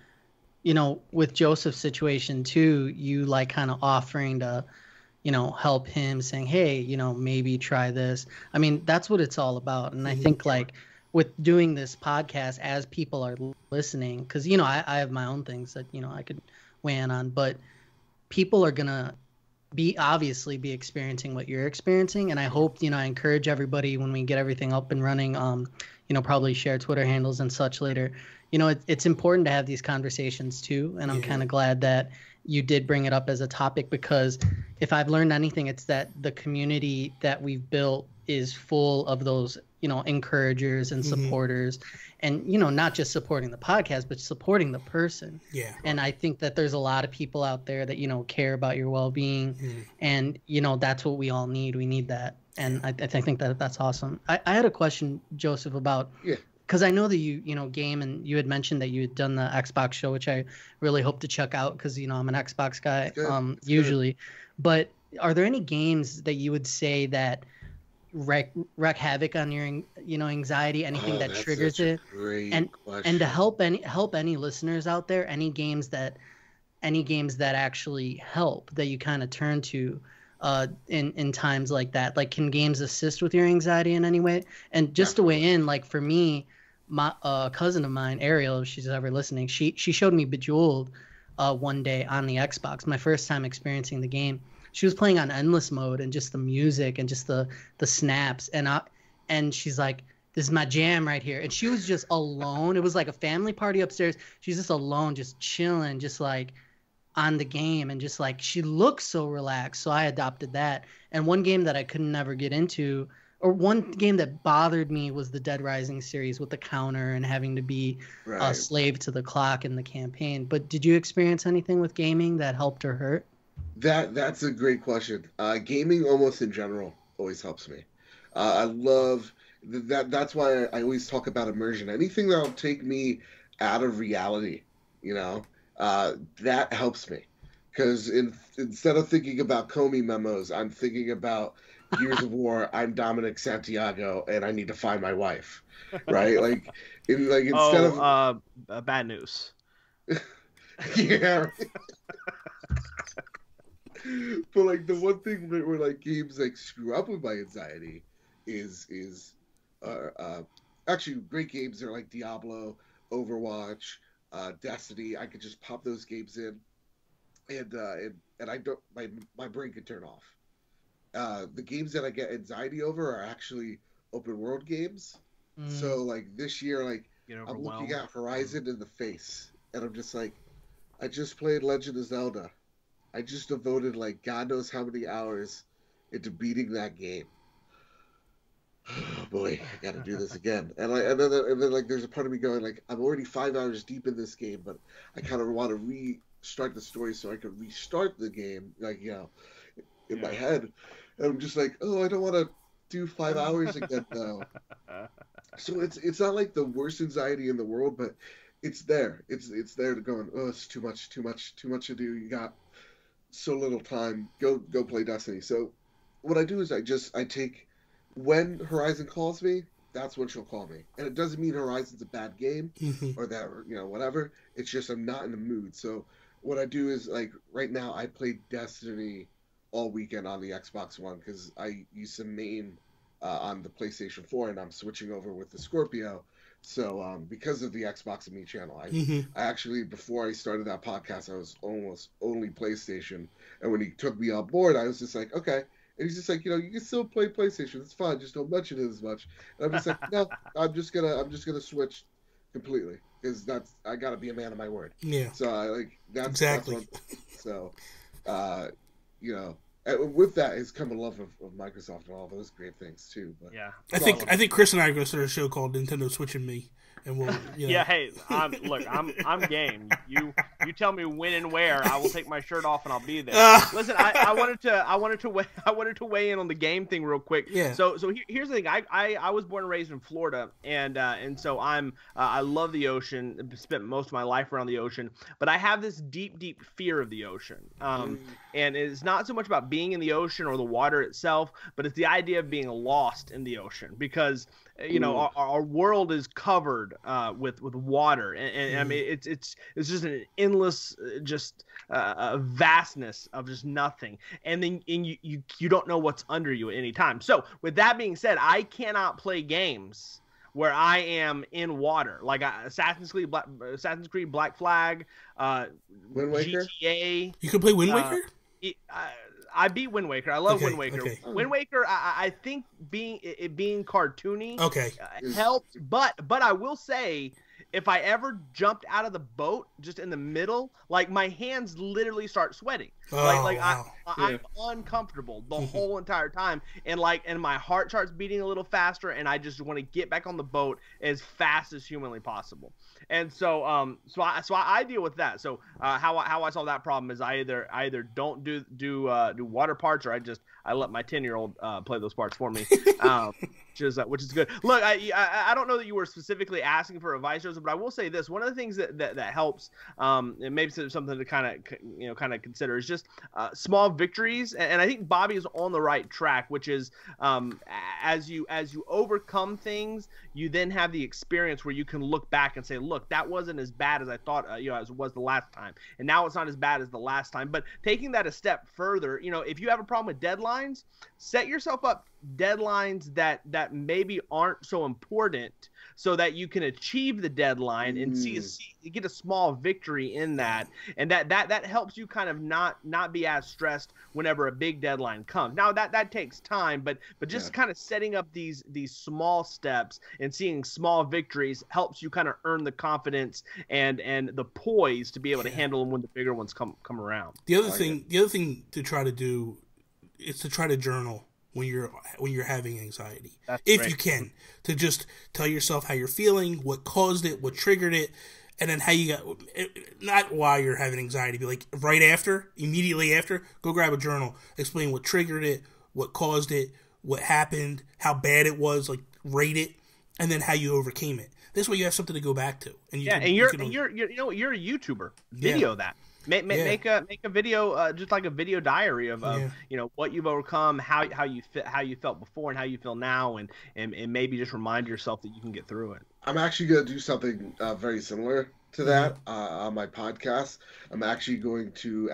with Joseph's situation too, you, like, kind of offering to, help him, saying, hey, maybe try this. I mean, that's what it's all about. And I think, like, with doing this podcast, as people are listening, because, I have my own things that, I could weigh in on, but people are going to obviously be experiencing what you're experiencing. And I hope, I encourage everybody, when we get everything up and running, probably share Twitter handles and such later. It's important to have these conversations too. And I'm kind of glad that you did bring it up as a topic, because if I've learned anything, it's that the community that we've built is full of those, encouragers and supporters, and, not just supporting the podcast, but supporting the person. Yeah. And I think that there's a lot of people out there that, care about your well-being, and, that's what we all need. We need that. And I think that that's awesome. I had a question, Joseph, about, because I know that you game, and you had mentioned that you had done the Xbox show, which I really hope to check out, because, I'm an Xbox guy usually. Good. But are there any games that you would say that wreak havoc on your anxiety, anything that triggers it? And to help any listeners out there, any games that actually help, that you kind of turn to in times like that? Like, can games assist with your anxiety in any way? And just to weigh in, like, for me, my cousin of mine, Ariel, if she's ever listening, she showed me Bejeweled one day on the Xbox, my first time experiencing the game. She was playing on endless mode, and just the music and just the snaps, and she's like, this is my jam right here. And she was just alone. It was like a family party upstairs. She's just alone, just chilling, just like on the game, and just like, she looks so relaxed. So I adopted that. And one game that I could never get into, or one game that bothered me, was the Dead Rising series, with the counter and having to be a slave to the clock in the campaign. But did you experience anything with gaming that helped or hurt? That's a great question. Gaming almost in general always helps me. I love That's why I always talk about immersion. Anything that'll take me out of reality, that helps me. Because instead of thinking about Comey memos, I'm thinking about Gears of War. I'm Dominic Santiago, and I need to find my wife, right? Instead of bad news. Yeah. But like the one thing where like games like screw up with my anxiety is actually great games are like Diablo, Overwatch, Destiny. I could just pop those games in, and I don't my brain can turn off. The games that I get anxiety over are actually open world games. So like this year, like I'm looking at Horizon in the face, and I'm just like, I just played Legend of Zelda. I just devoted like God knows how many hours into beating that game. Oh boy, I got to do this again. And then like there's a part of me going like, I'm already 5 hours deep in this game, but I kind of want to restart the story so I can restart the game, like in my head. And I'm just like, oh, I don't want to do 5 hours again though. So it's not like the worst anxiety in the world, but it's there. It's there to go. Oh, it's too much to do. You got so little time. Go play Destiny. So what I do is I take when Horizon calls me, that's when she'll call me. And it doesn't mean Horizon's a bad game or that whatever. It's just I'm not in the mood. So what I do is like right now I play Destiny all weekend on the Xbox One because I use some main on the PlayStation 4 and I'm switching over with the Scorpio. So because of the Xbox and Me channel, I actually, before I started that podcast, I was almost only PlayStation. And when he took me on board, I was just like, okay. And he's just like, you can still play PlayStation. It's fine. Just don't mention it as much. And I'm just like, no, I'm just gonna switch completely because I gotta be a man of my word. Yeah. So that's exactly. So, with that has come a love of Microsoft and all those great things too. But yeah, I think Chris and I are going to start a show called Nintendo Switch and Me, and we'll. Yeah, hey, I'm game. You tell me when and where, I will take my shirt off and I'll be there. Listen, I wanted to weigh in on the game thing real quick. Yeah. So here's the thing. I was born and raised in Florida, and so I love the ocean. Spent most of my life around the ocean, but I have this deep fear of the ocean. And it's not so much about being in the ocean or the water itself, but it's the idea of being lost in the ocean because our world is covered with water, and I mean it's just an endless vastness of just nothing, and then you don't know what's under you at any time. So with that being said, I cannot play games where I am in water, like Assassin's Creed, Black Flag, Wind Waker? GTA. You can play Wind Waker? I beat Wind Waker. I love Wind Waker. Okay. Wind Waker, I think being cartoony helped, but I will say, if I ever jumped out of the boat just in the middle, like my hands literally start sweating. Wow. I'm uncomfortable the whole entire time, and my heart starts beating a little faster, and I just want to get back on the boat as fast as humanly possible. And so I deal with that. So how I solve that problem is I either don't do water parts, or I let my 10-year-old play those parts for me, which is good. Look, I don't know that you were specifically asking for advice, Joseph, but I will say this: one of the things that helps, and maybe something to kind of consider, is just small victories. And I think Bobby is on the right track, which is as you overcome things, you then have the experience where you can look back and say, look, that wasn't as bad as I thought as it was the last time, and now it's not as bad as the last time. But taking that a step further, if you have a problem with deadlines, set yourself up deadlines that maybe aren't so important, so that you can achieve the deadline and get a small victory in that, and that helps you kind of not be as stressed whenever a big deadline comes. Now that takes time, but just kind of setting up these small steps and seeing small victories helps you kind of earn the confidence and the poise to be able to handle them when the bigger ones come around. The other thing to try to do is to try to journal when you're having anxiety. That's if great. You can, to just tell yourself how you're feeling, what caused it, what triggered it, and then how you got, not while you're having anxiety, but like right after, immediately after, go grab a journal, explain what triggered it, what caused it, what happened, how bad it was, like rate it, and then how you overcame it. This way, you have something to go back to, and you're a YouTuber. Video that. Make a video, just like a video diary of what you've overcome, how you felt before, and how you feel now, and maybe just remind yourself that you can get through it. I'm actually going to do something very similar to that on my podcast. I'm actually going to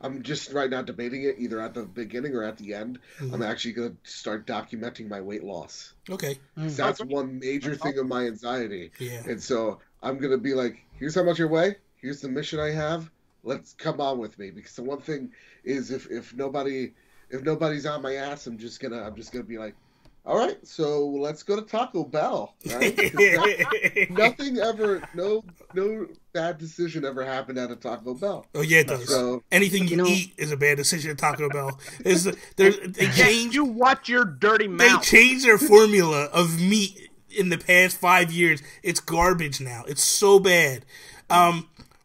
I'm just right now debating it either at the beginning or at the end. I'm actually going to start documenting my weight loss. Okay. That's one major thing of my anxiety. Yeah. And so I'm going to be like, here's how much you weigh. Here's the mission I have. Let's come on with me. Because the one thing is if nobody's on my ass, I'm just gonna be like, all right, so let's go to Taco Bell. Right? No bad decision ever happened at a Taco Bell. Oh yeah, it does. So, anything you eat is a bad decision at Taco Bell. You watch your dirty mouth. They changed their formula of meat in the past 5 years. It's garbage now. It's so bad.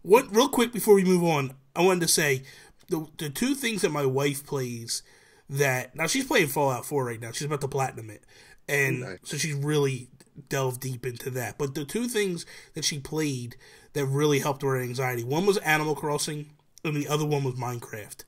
Real quick before we move on, I wanted to say the two things that my wife plays now she's playing Fallout 4 right now. She's about to platinum it. And so she's really delved deep into that. But the two things that she played that really helped her anxiety, one was Animal Crossing and the other one was Minecraft.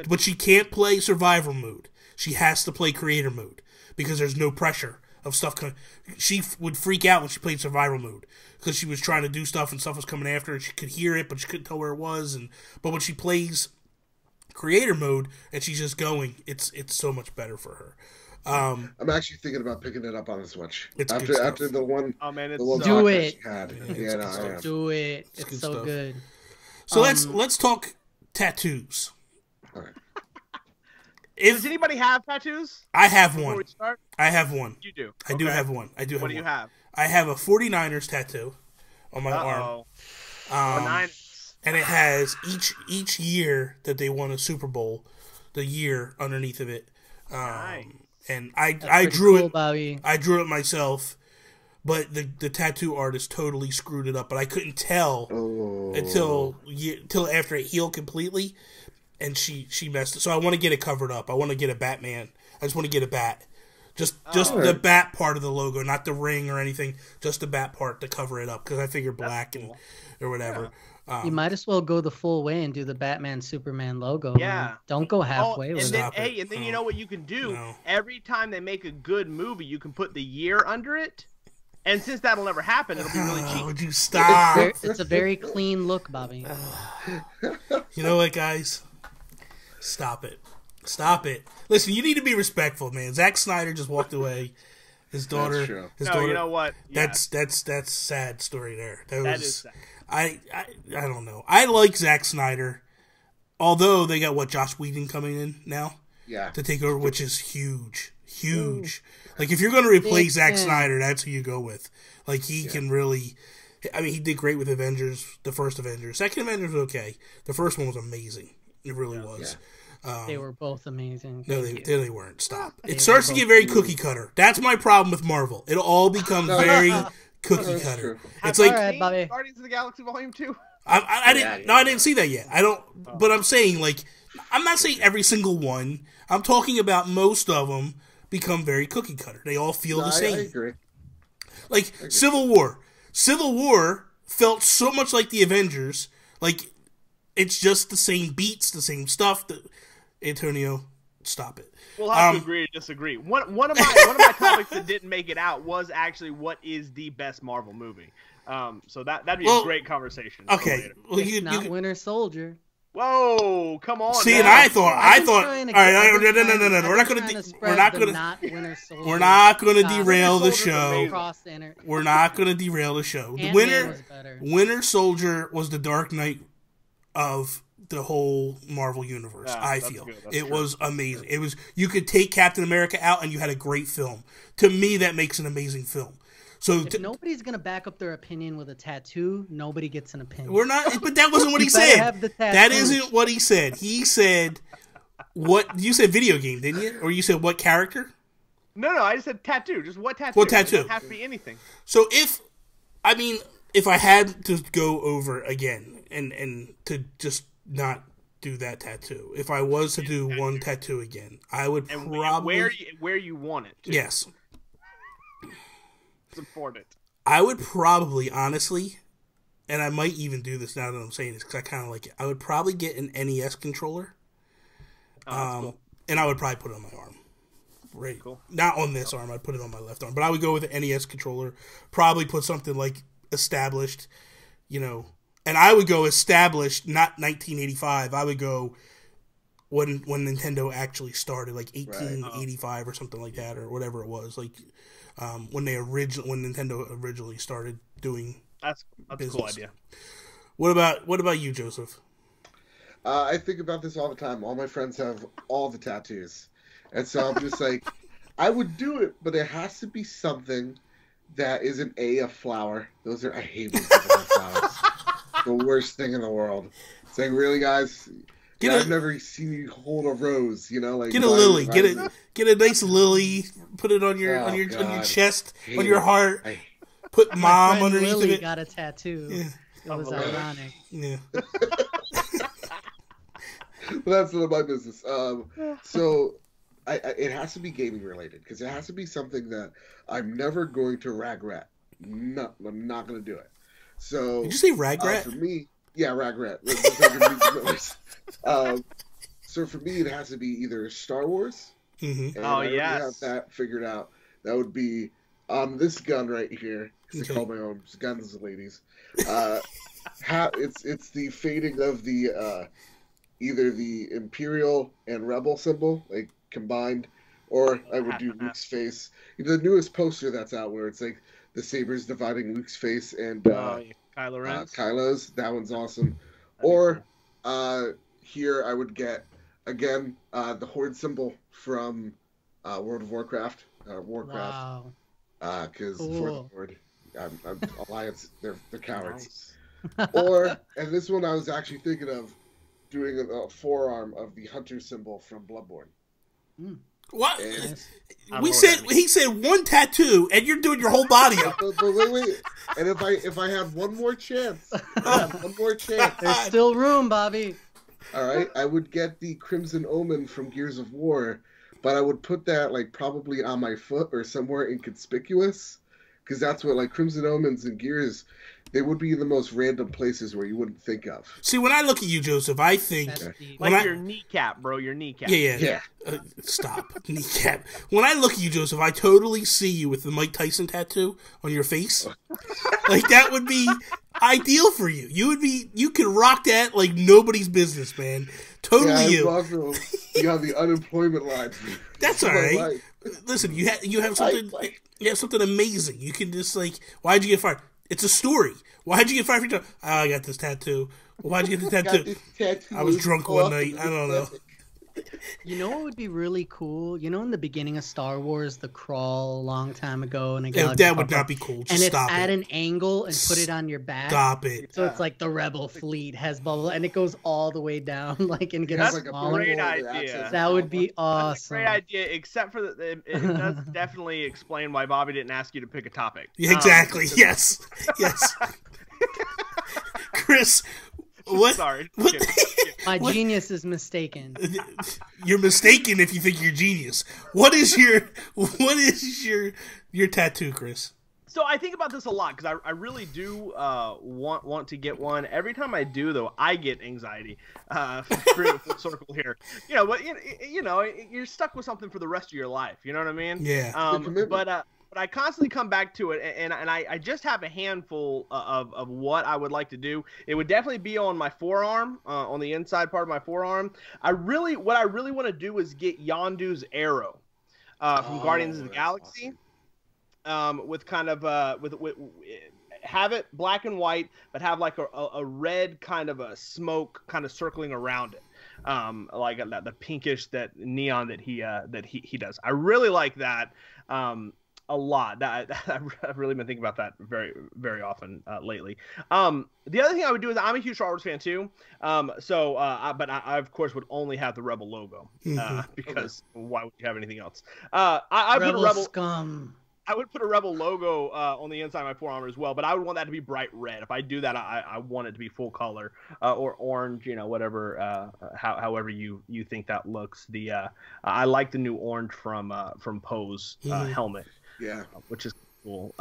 But she can't play survival mode. She has to play creator mode because there's no pressure of stuff coming. She would freak out when she played survival mode because she was trying to do stuff and stuff was coming after her. She could hear it, but she couldn't tell where it was. But when she plays creator mode and she's just going, it's so much better for her. I'm actually thinking about picking it up on the Switch. After the one. Oh man, do it. Do it. It's so stuff. good. So let's talk tattoos. All right. Does anybody have tattoos? I have Before one. we start? I have one. You do. I do have one. I do have What one. do you have? I have a 49ers tattoo on my arm. And it has each year that they won a Super Bowl, the year underneath of it. Nice. And I drew cool, it. Bobby. I drew it myself, but the tattoo artist totally screwed it up. But I couldn't tell until after it healed completely, and she messed it. So I want to get it covered up. I want to get a Batman. I just want to get a bat. Just the bat part of the logo, not the ring or anything. Just the bat part to cover it up because I figure black or whatever. Yeah. You might as well go the full way and do the Batman Superman logo. Yeah. Don't go halfway with it. And then you know what you can do? No. Every time they make a good movie, you can put the year under it. And since that'll never happen, it'll be really cheap. Would you stop? It's a very clean look, Bobby. You know what, guys? Stop it. Stop it. Listen, you need to be respectful, man. Zack Snyder just walked away. His daughter. That's true. His daughter. You know what? Yeah. That's sad story there. That is sad. I don't know. I like Zack Snyder, although they got Joss Whedon coming in now to take over, which is huge. Like if you're going to replace Zack Snyder, that's who you go with. Like he can really. I mean, he did great with Avengers, the first Avengers. Second Avengers was okay. The first one was amazing. It really was. They were both amazing. No, they weren't. Stop. It starts to get very cookie cutter. That's my problem with Marvel. It all becomes very cookie cutter. It's like Guardians of the Galaxy Volume 2. I didn't see that yet. I don't. But I'm saying I'm not saying every single one. I'm talking about most of them become very cookie cutter. They all feel the same. I agree. Like Civil War. Civil War felt so much like the Avengers. Like it's just the same beats, the same stuff. Antonio, stop it. We'll have to agree to disagree. One of my topics that didn't make it out was actually what is the best Marvel movie. So that'd be a great conversation. Okay, well, not Winter Soldier. Whoa, come on! See, and I thought. All right, no. We're not gonna derail the show. We're not gonna derail the show. The Winter Soldier was the Dark Knight of the whole Marvel universe. I feel it was amazing. It was, you could take Captain America out and you had a great film. To me, that makes an amazing film. So if nobody's gonna back up their opinion with a tattoo, nobody gets an opinion. We're not, but that wasn't what he said. That isn't what he said. He said what you said, video game, didn't you? Or you said what character? No, I just said tattoo. Just what tattoo? What tattoo? It doesn't have to be anything. So if I had to go over again and to just not do that tattoo, if I was to do one tattoo again, I would probably where you want it. Yes. important. I would probably, honestly, and I might even do this now that I'm saying this because I kind of like it. I would probably get an NES controller, Cool. and I would probably put it on my arm. Right, Cool. Not on this arm. I'd put it on my left arm, but I would go with an NES controller. Probably put something like established, and I would go established, not 1985. I would go when Nintendo actually started, like 1885 or something like that, or whatever it was, like when Nintendo originally started doing. That's a cool idea. What about you, Joseph? I think about this all the time. All my friends have all the tattoos, and so I'm just like, I would do it, but it has to be something that isn't a flower. I hate when people have flowers. The worst thing in the world. It's like, really, guys? I've never seen you hold a rose. Like get a lily. Get a nice lily. Put it on your on your chest, on your heart. Put mom underneath Lily it. Got a tattoo. Yeah. It was ironic. Yeah. Well, that's none of my business. So it has to be gaming related because it has to be something that I'm never going to regret. No, I'm not going to do it. So did you say regret? For me, yeah, regret. So for me, it has to be either Star Wars. Mm-hmm. And I have that figured out. That would be this gun right here. I call my own guns, ladies. It's the fading of the either the Imperial and Rebel symbol, like combined, or I would do Luke's face. The newest poster that's out where it's like the sabers dividing Luke's face and Kylo's. That one's awesome. Or here I would get again the Horde symbol from World of Warcraft. Wow. Because cool. for the Horde, Alliance, they're cowards. Nice. And this one I was actually thinking of doing a forearm of the Hunter symbol from Bloodborne. What? He said one tattoo, and you're doing your whole body up. But wait. And if I have one more chance, there's still room, Bobby. All right, I would get the Crimson Omen from Gears of War, but I would put that probably on my foot or somewhere inconspicuous, because that's what Crimson Omens and Gears, they would be in the most random places where you wouldn't think of. See, when I look at you, Joseph, I think your kneecap, bro. Your kneecap. Yeah. Stop, kneecap. When I look at you, Joseph, I totally see you with the Mike Tyson tattoo on your face. That would be ideal for you. You could rock that like nobody's business, man. Totally you. Also, you have the unemployment line. That's all right. Listen, you have something. You have something amazing. You can just why'd you get fired? It's a story. Why'd you get fired? I got this tattoo. Why'd you get the tattoo? I was drunk one night. I don't know. You know what would be really cool? In the beginning of Star Wars, the crawl a long time ago, and that would not be cool. Just stop it. And it's at an angle and put it on your back. Stop it. So it's like the Rebel fleet has bubble, and it goes all the way down, and gets That's a great idea. That would be awesome. That's a great idea, except for it does definitely explain why Bobby didn't ask you to pick a topic. Yeah, exactly. Yes. Chris. What? Sorry. My genius is mistaken. You're mistaken if you think you're genius. What is your tattoo, Chris? So I think about this a lot because I really do want to get one. Every time I do, though, I get anxiety. Full circle here. But you're stuck with something for the rest of your life. You know what I mean? Yeah. But I constantly come back to it, and I just have a handful of what I would like to do. It would definitely be on my forearm, on the inside part of my forearm. What I really want to do is get Yondu's arrow from Guardians of the Galaxy, awesome. With kind of with have it black and white, but have a red kind of a smoke kind of circling around it. The pinkish that neon that he does. I really like that. A lot. I've really been thinking about that very, very often lately. The other thing I would do is I'm a huge Star Wars fan too. But I of course would only have the Rebel logo because why would you have anything else? I put a Rebel scum. I would put a Rebel logo on the inside of my forearm as well, but I would want that to be bright red. If I do that, I want it to be full color or orange, whatever, however you think that looks. I like the new orange from Poe's helmet. Yeah, which is cool.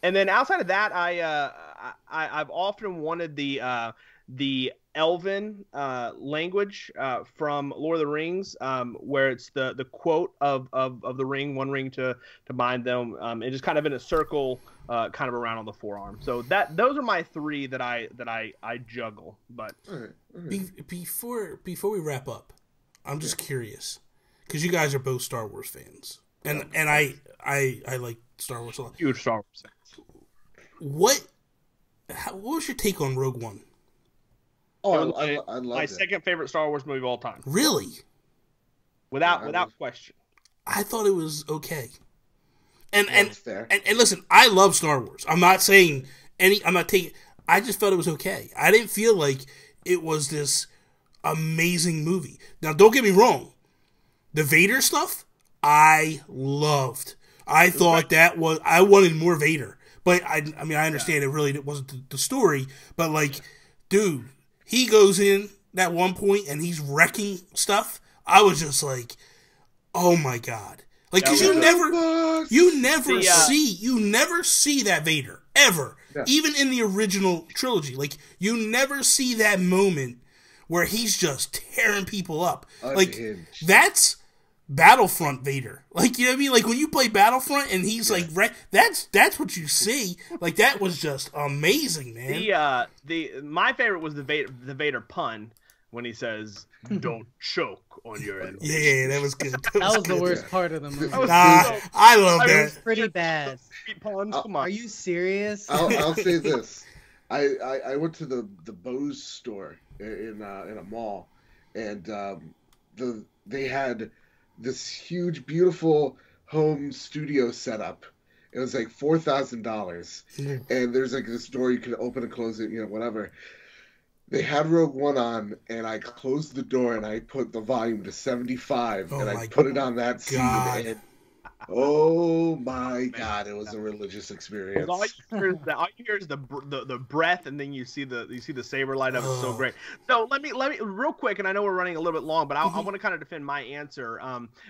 And then outside of that, I've often wanted the Elven language from Lord of the Rings, where it's the quote of the ring, one ring to bind them, and just kind of in a circle, kind of around on the forearm. So those are my three that I juggle. But before we wrap up, I'm just curious because you guys are both Star Wars fans, and I like Star Wars a lot. Huge Star Wars fans. What was your take on Rogue One? Oh, I loved my it. second favorite Star Wars movie of all time. Really? Without question. I thought it was okay. And fair. And listen, I love Star Wars. I'm not saying I'm not taking. I just felt it was okay. I didn't feel like it was this amazing movie. Now, don't get me wrong. The Vader stuff, I loved. I thought I wanted more Vader. But I mean, I understand it really wasn't the story. But like, dude, he goes in at one point and he's wrecking stuff. I was just like, oh my god. Like, cause you never see that Vader ever, even in the original trilogy. Like, you never see that moment where he's just tearing people up. Unhinged. Like, that's Battlefront Vader. Like, you know what I mean? Like, when you play Battlefront and he's like, that's what you see. Like, that was just amazing, man. My favorite was the Vader pun when he says, "Don't choke on your enemy." Yeah, that was good. That was the worst part of the movie. I love that. It was pretty bad. Come on. Are you serious? I'll say this. I went to the Bose store in a mall, and they had this huge, beautiful home studio setup. It was like $4,000, and there's like this door you can open and close it, whatever. They had Rogue One on, and I closed the door and I put the volume to 75, and I put it on that scene. And, oh my god, it was a religious experience. All you hear is the breath, and then you see the saber light up. It's so great. So let me real quick, and I know we're running a little bit long, but I want to kind of defend my answer,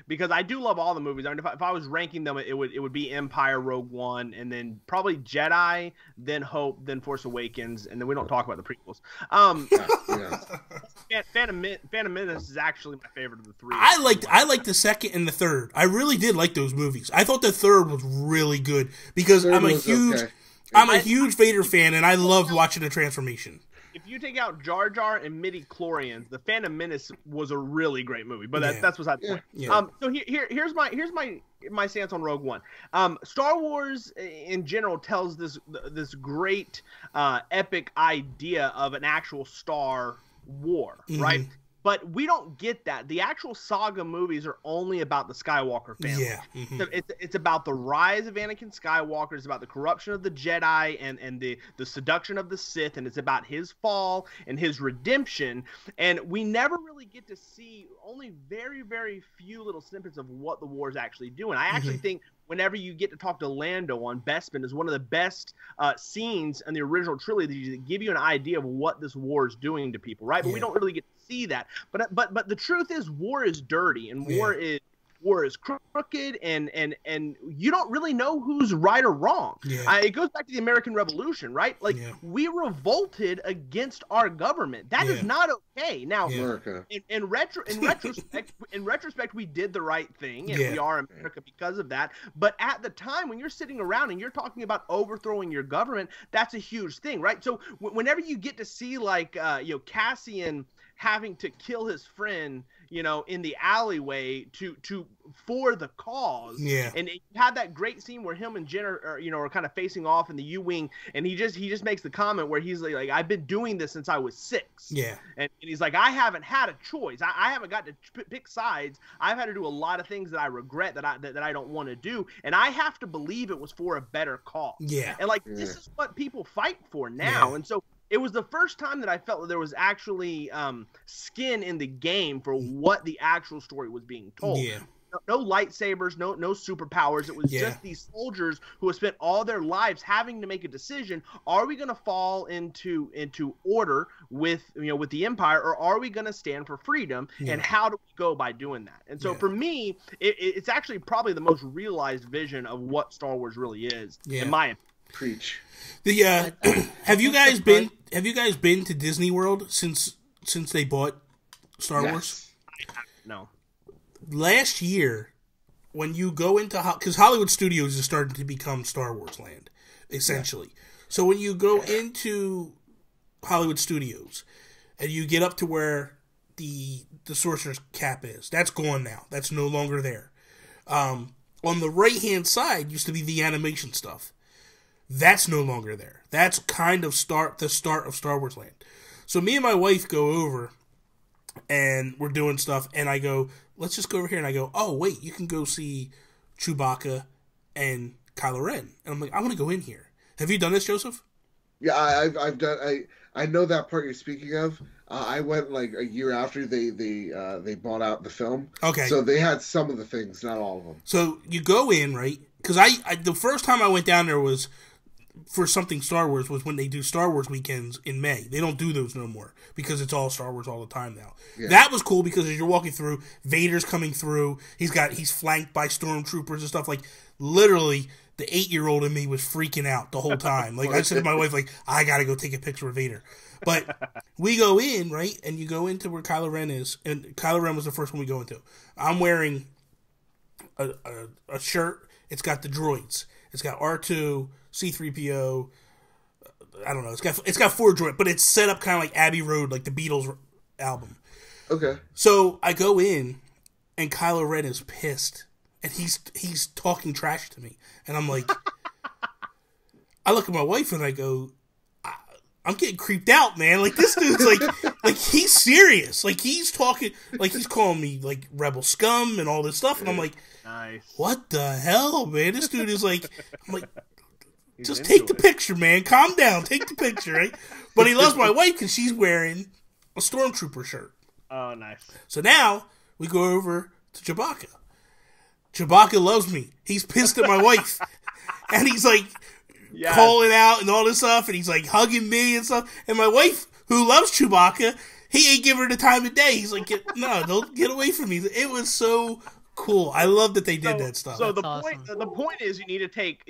because I do love all the movies. I mean, if I was ranking them, it would be Empire, Rogue One, and then probably Jedi, then Hope, then Force Awakens, and then we don't talk about the prequels. Phantom Menace is actually my favorite of the three. I liked the second and the third. I really did like those movies. I thought the third was really good because I'm a huge Vader fan, and I loved watching the transformation. If you take out Jar Jar and midi-chlorians, the Phantom Menace was a really great movie. But that's beside the point. Yeah. So here's my stance on Rogue One. Star Wars in general tells this great epic idea of an actual Star War, right? But we don't get that. The actual saga movies are only about the Skywalker family. Yeah. So it's about the rise of Anakin Skywalker. It's about the corruption of the Jedi and the seduction of the Sith. And it's about his fall and his redemption. And we never really get to see only very, very few little snippets of what the war is actually doing. I actually think whenever you get to talk to Lando on Bespin is one of the best scenes in the original trilogy that give you an idea of what this war is doing to people, right? But we don't really get to see that. But the truth is, war is dirty, and war is crooked, and you don't really know who's right or wrong. It goes back to the American Revolution, right? Like, we revolted against our government. That is not okay. Now, in retrospect, we did the right thing, and we are America because of that. But at the time, when you're sitting around and you're talking about overthrowing your government, that's a huge thing, right? So whenever you get to see like Cassian having to kill his friend, in the alleyway for the cause. And you had that great scene where him and Jen are kind of facing off in the U-wing, and he just makes the comment where he's like, I've been doing this since I was 6. And he's like, I haven't had a choice. I haven't got to pick sides. I've had to do a lot of things that I regret that I don't want to do, and I have to believe it was for a better cause. And this is what people fight for now. And so it was the first time that I felt that there was actually skin in the game for what the actual story was being told. no lightsabers, no superpowers. It was just these soldiers who have spent all their lives having to make a decision: are we going to fall into order with the Empire, or are we going to stand for freedom? And how do we go by doing that? And so for me, it's actually probably the most realized vision of what Star Wars really is, in my opinion. Preach. Have you guys been to Disney World since they bought Star Wars? No. Last year, when you go into because Hollywood Studios is starting to become Star Wars land, essentially. So when you go into Hollywood Studios and you get up to where the Sorcerer's Cap is, that's gone now. That's no longer there. On the right hand side used to be the animation stuff. That's no longer there. That's kind of the start of Star Wars land. So me and my wife go over, and we're doing stuff, and I go, let's just go over here. And I go, oh, wait, you can go see Chewbacca and Kylo Ren. And I'm like, I want to go in here. Have you done this, Joseph? Yeah, I've done. I know that part you're speaking of. I went like a year after they bought out the film. Okay. So they had some of the things, not all of them. So you go in, right? Because I the first time I went down there was for something Star Wars, was when they do Star Wars weekends in May. They don't do those no more because it's all Star Wars all the time now. Yeah. That was cool because as you're walking through, Vader's coming through. He's flanked by stormtroopers and stuff. Like literally, the 8-year-old in me was freaking out the whole time. Like I said to my wife, like I gotta go take a picture with Vader. But we go in, right, and you go into where Kylo Ren is, and Kylo Ren was the first one we go into. I'm wearing a shirt. It's got the droids. It's got R2, C-3PO. I don't know. It's got 4 droids, but it's set up kind of like Abbey Road, like the Beatles album. Okay. So I go in, and Kylo Ren is pissed, and he's talking trash to me, and I'm like, I look at my wife and I go, I'm getting creeped out, man. Like this dude's like he's serious. Like he's talking, like he's calling me like rebel scum and all this stuff, and I'm like, nice. What the hell, man? This dude is like, I'm like, just take the picture, man. Calm down, take the picture, right? But he loves my wife because she's wearing a stormtrooper shirt. Oh, nice. So now we go over to Chewbacca. Chewbacca loves me. He's pissed at my wife, and he's like. Yeah. Calling out and all this stuff, and he's like hugging me and stuff. And my wife, who loves Chewbacca, he ain't give her the time of day. He's like, no, don't get away from me. It was so cool. I love that they did that stuff. So the point is, you need to take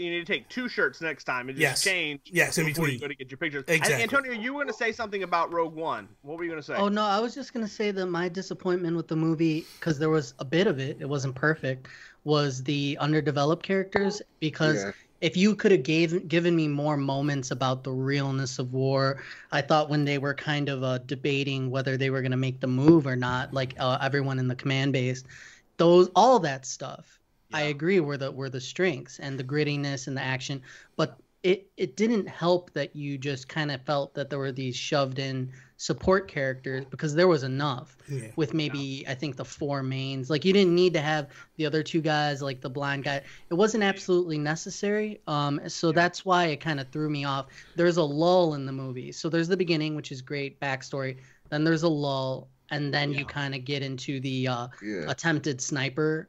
2 shirts next time and just change. Yes, in between. You go to get your pictures. Exactly. And Antonio, you were going to say something about Rogue One. What were you going to say? Oh no, I was just going to say that my disappointment with the movie, because there was a bit of it wasn't perfect, was the underdeveloped characters. Because if you could have given me more moments about the realness of war, I thought when they were kind of debating whether they were going to make the move or not, like everyone in the command base, all that stuff, I agree were the strengths and the grittiness and the action, but it didn't help that you just kind of felt that there were these shoved in support characters, because there was enough with maybe I think the 4 mains. Like you didn't need to have the other 2 guys, like the blind guy. It wasn't absolutely necessary. So that's why it kind of threw me off. There's a lull in the movie. So there's the beginning, which is great backstory. Then there's a lull, and then you kind of get into the attempted sniper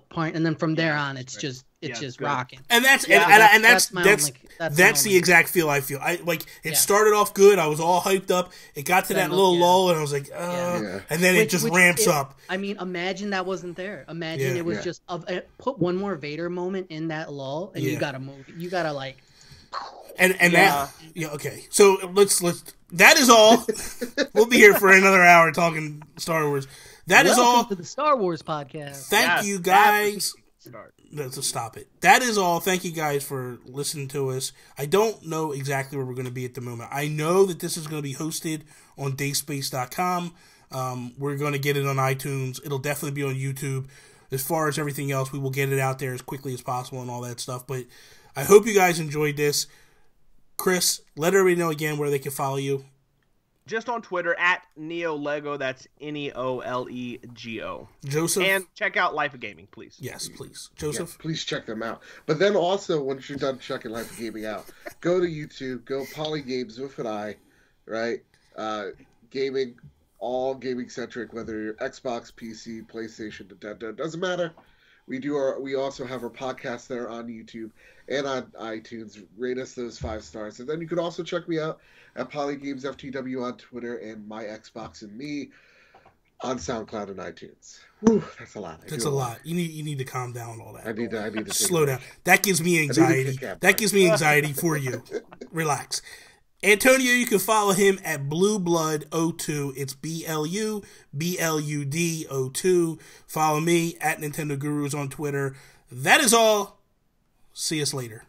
point, and then from there on, it's just rocking. And that's the exact feel I feel. It started off good. I was all hyped up. It got to that little lull, and I was like, and then it just ramps up. I mean, imagine that wasn't there. Imagine it was just put one more Vader moment in that lull, and you gotta move. You gotta like. Okay. So let's. That is all. We'll be here for another hour talking Star Wars. Welcome to the Star Wars podcast. Thank you guys. Let's stop it. That is all. Thank you guys for listening to us. I don't know exactly where we're going to be at the moment. I know that this is going to be hosted on dayspace.com. We're going to get it on iTunes. It'll definitely be on YouTube. As far as everything else, we will get it out there as quickly as possible and all that stuff. But I hope you guys enjoyed this. Chris, let everybody know again where they can follow you. Just on Twitter at NeoLego. That's NeoLego. Joseph, and check out Life of Gaming, please. Yes, please, Joseph. Yeah, please check them out. But then also, once you're done checking Life of Gaming out, go to YouTube. Go Poli Games with an I, right? Gaming, all gaming centric. Whether you're Xbox, PC, PlayStation, Nintendo, doesn't matter. We also have our podcast there on YouTube and on iTunes. Rate us those 5 stars. And then you could also check me out at PolyGamesFTW on Twitter and My Xbox and Me on SoundCloud and iTunes. Whew, that's a lot. That's a lot. You need to calm down on all that. I need to slow down. That gives me anxiety. That gives me anxiety for you. Relax. Antonio, you can follow him at BlueBlood02. It's BLUBLUD02. Follow me at Nintendo Gurus on Twitter. That is all. See us later.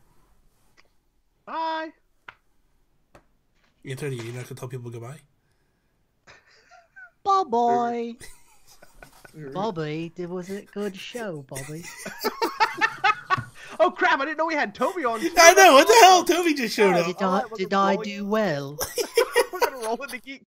Bye. Antonio, you're not going to tell people goodbye? Bye-bye. Bobby, was it a good show, Bobby? Oh crap! I didn't know we had Toby on. I know, what the hell? Toby just showed up. Did I do well? We're gonna roll in the geek.